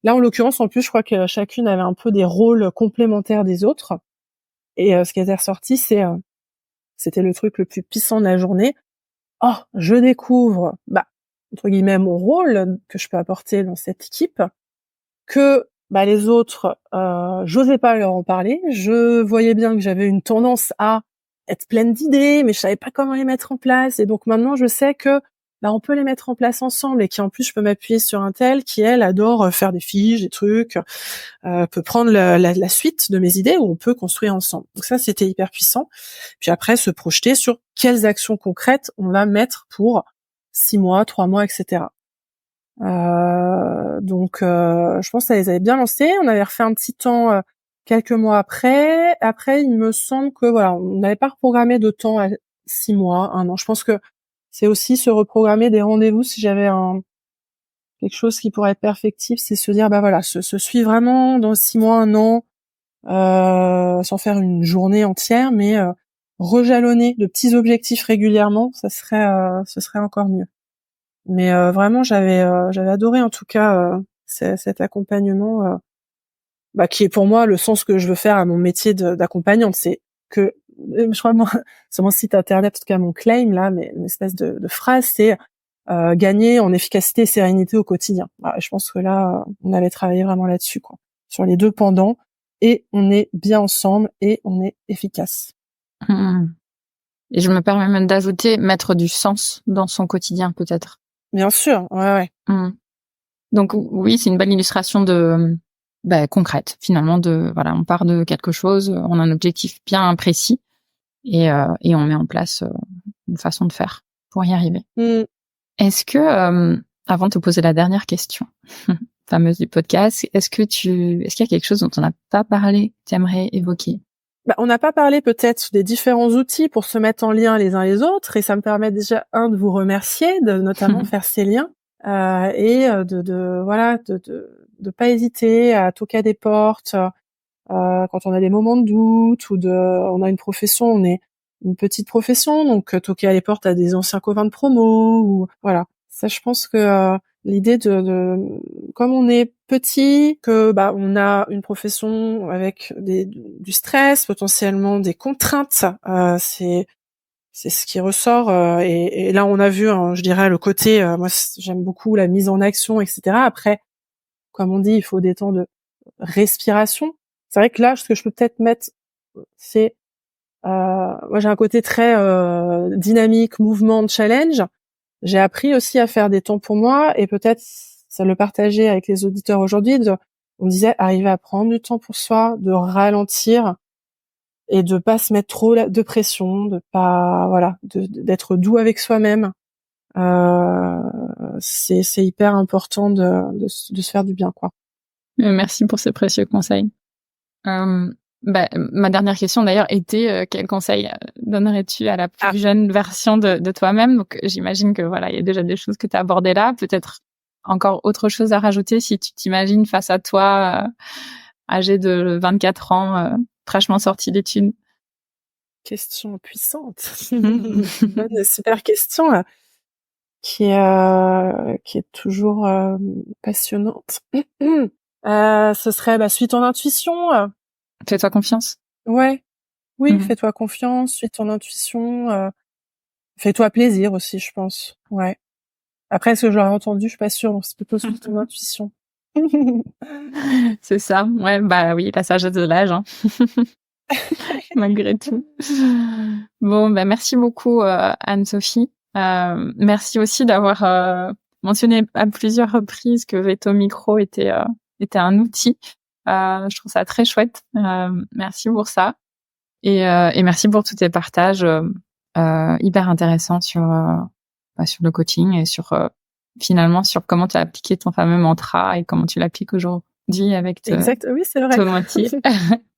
Là en l'occurrence, en plus je crois que chacune avait un peu des rôles complémentaires des autres, et ce qui était ressorti, c'était le truc le plus puissant de la journée. Oh, je découvre, entre guillemets, mon rôle que je peux apporter dans cette équipe, que les autres, j'osais pas leur en parler. Je voyais bien que j'avais une tendance à être pleine d'idées, mais je savais pas comment les mettre en place. Et donc maintenant, je sais que on peut les mettre en place ensemble, et qu'en plus, je peux m'appuyer sur un tel qui, elle, adore faire des fiches, des trucs, peut prendre la suite de mes idées, où on peut construire ensemble. Donc ça, c'était hyper puissant. Puis après, se projeter sur quelles actions concrètes on va mettre pour 6 mois, 3 mois, etc. Donc, je pense que ça les avait bien lancés. On avait refait un petit temps quelques mois après. Après, il me semble que on n'avait pas reprogrammé de temps à 6 mois, 1 an. Je pense que c'est aussi se reprogrammer des rendez-vous. Si j'avais quelque chose qui pourrait être perfectible, c'est se dire se suivre vraiment dans 6 mois, 1 an, sans faire une journée entière, mais rejalonner de petits objectifs régulièrement, ce serait encore mieux. Mais vraiment, j'avais adoré en tout cas cet accompagnement, qui est pour moi le sens que je veux faire à mon métier d'accompagnante. C'est que, je crois, moi, sur mon site internet, en tout cas mon claim là, mais une espèce de phrase, c'est gagner en efficacité et sérénité au quotidien. Je pense que là, on avait travaillé vraiment là-dessus, quoi, sur les 2 pendants, et on est bien ensemble et on est efficace. Et je me permets même d'ajouter, mettre du sens dans son quotidien, peut-être. Bien sûr, ouais. Donc oui, c'est une belle illustration de concrète, finalement, on part de quelque chose, on a un objectif bien précis, et on met en place une façon de faire pour y arriver. Mm. Est-ce que, avant de te poser la dernière question, fameuse du podcast, est-ce qu'il y a quelque chose dont on n'a pas parlé, que tu aimerais évoquer? On n'a pas parlé peut-être des différents outils pour se mettre en lien les uns les autres, et ça me permet déjà de vous remercier de notamment faire ces liens et de pas hésiter à toquer à des portes quand on a des moments de doute on a une profession, on est une petite profession, donc toquer à les portes à des anciens copains de promo ou voilà. Ça, je pense que l'idée comme on est petit, que on a une profession avec du stress, potentiellement des contraintes, c'est ce qui ressort et là on a vu, je dirais, le côté moi j'aime beaucoup la mise en action, etc. Après, comme on dit, il faut des temps de respiration. C'est vrai que là, ce que je peux peut-être mettre, c'est moi j'ai un côté très dynamique, mouvement, challenge. J'ai appris aussi à faire des temps pour moi, et peut-être ça le partager avec les auditeurs aujourd'hui. On disait arriver à prendre du temps pour soi, de ralentir et de pas se mettre trop de pression, de pas d'être doux avec soi-même. C'est hyper important de se faire du bien, quoi. Merci pour ces précieux conseils. Ma dernière question d'ailleurs était quel conseil donnerais-tu à la plus jeune version de toi-même? Donc j'imagine que il y a déjà des choses que tu as abordées là, peut-être encore autre chose à rajouter si tu t'imagines face à toi âgé de 24 ans, fraîchement sorti d'études. Question puissante. Bonne, super question qui est toujours passionnante. Ce serait suis ton intuition. Fais-toi confiance. Ouais. Oui, fais-toi confiance, suis ton intuition, fais-toi plaisir aussi, je pense. Ouais. Après, ce que j'aurais entendu, je suis pas sûre, donc c'est plutôt sur ton intuition. C'est ça. Ouais, oui, la sagesse de l'âge, hein. Malgré tout. Bon, merci beaucoup, Anne-Sophie. Merci aussi d'avoir mentionné à plusieurs reprises que Veto Micro était un outil. Je trouve ça très chouette. Merci pour ça. Et merci pour tous tes partages hyper intéressants sur le coaching et finalement sur comment tu as appliqué ton fameux mantra et comment tu l'appliques aujourd'hui avec oui, c'est vrai.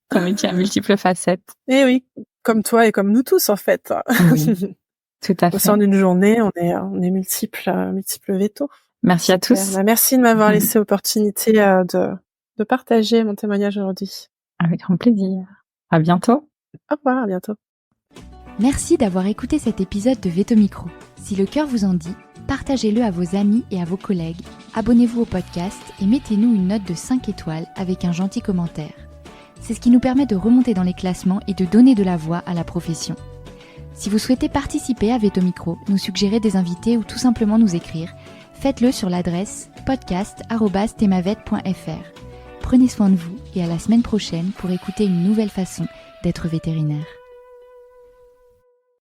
ton métier à multiples facettes. Et oui, comme toi et comme nous tous en fait. Oui, tout à fait. Au sein d'une journée, on est multiples vétos. Merci à tous. Merci de m'avoir laissé l'opportunité de partager mon témoignage aujourd'hui. Avec grand plaisir. À bientôt. Au revoir, à bientôt. Merci d'avoir écouté cet épisode de Veto Micro. Si le cœur vous en dit, partagez-le à vos amis et à vos collègues, abonnez-vous au podcast et mettez-nous une note de 5 étoiles avec un gentil commentaire. C'est ce qui nous permet de remonter dans les classements et de donner de la voix à la profession. Si vous souhaitez participer à Veto Micro, nous suggérer des invités ou tout simplement nous écrire, faites-le sur l'adresse podcast@temavet.fr. Prenez soin de vous et à la semaine prochaine pour écouter une nouvelle façon d'être vétérinaire.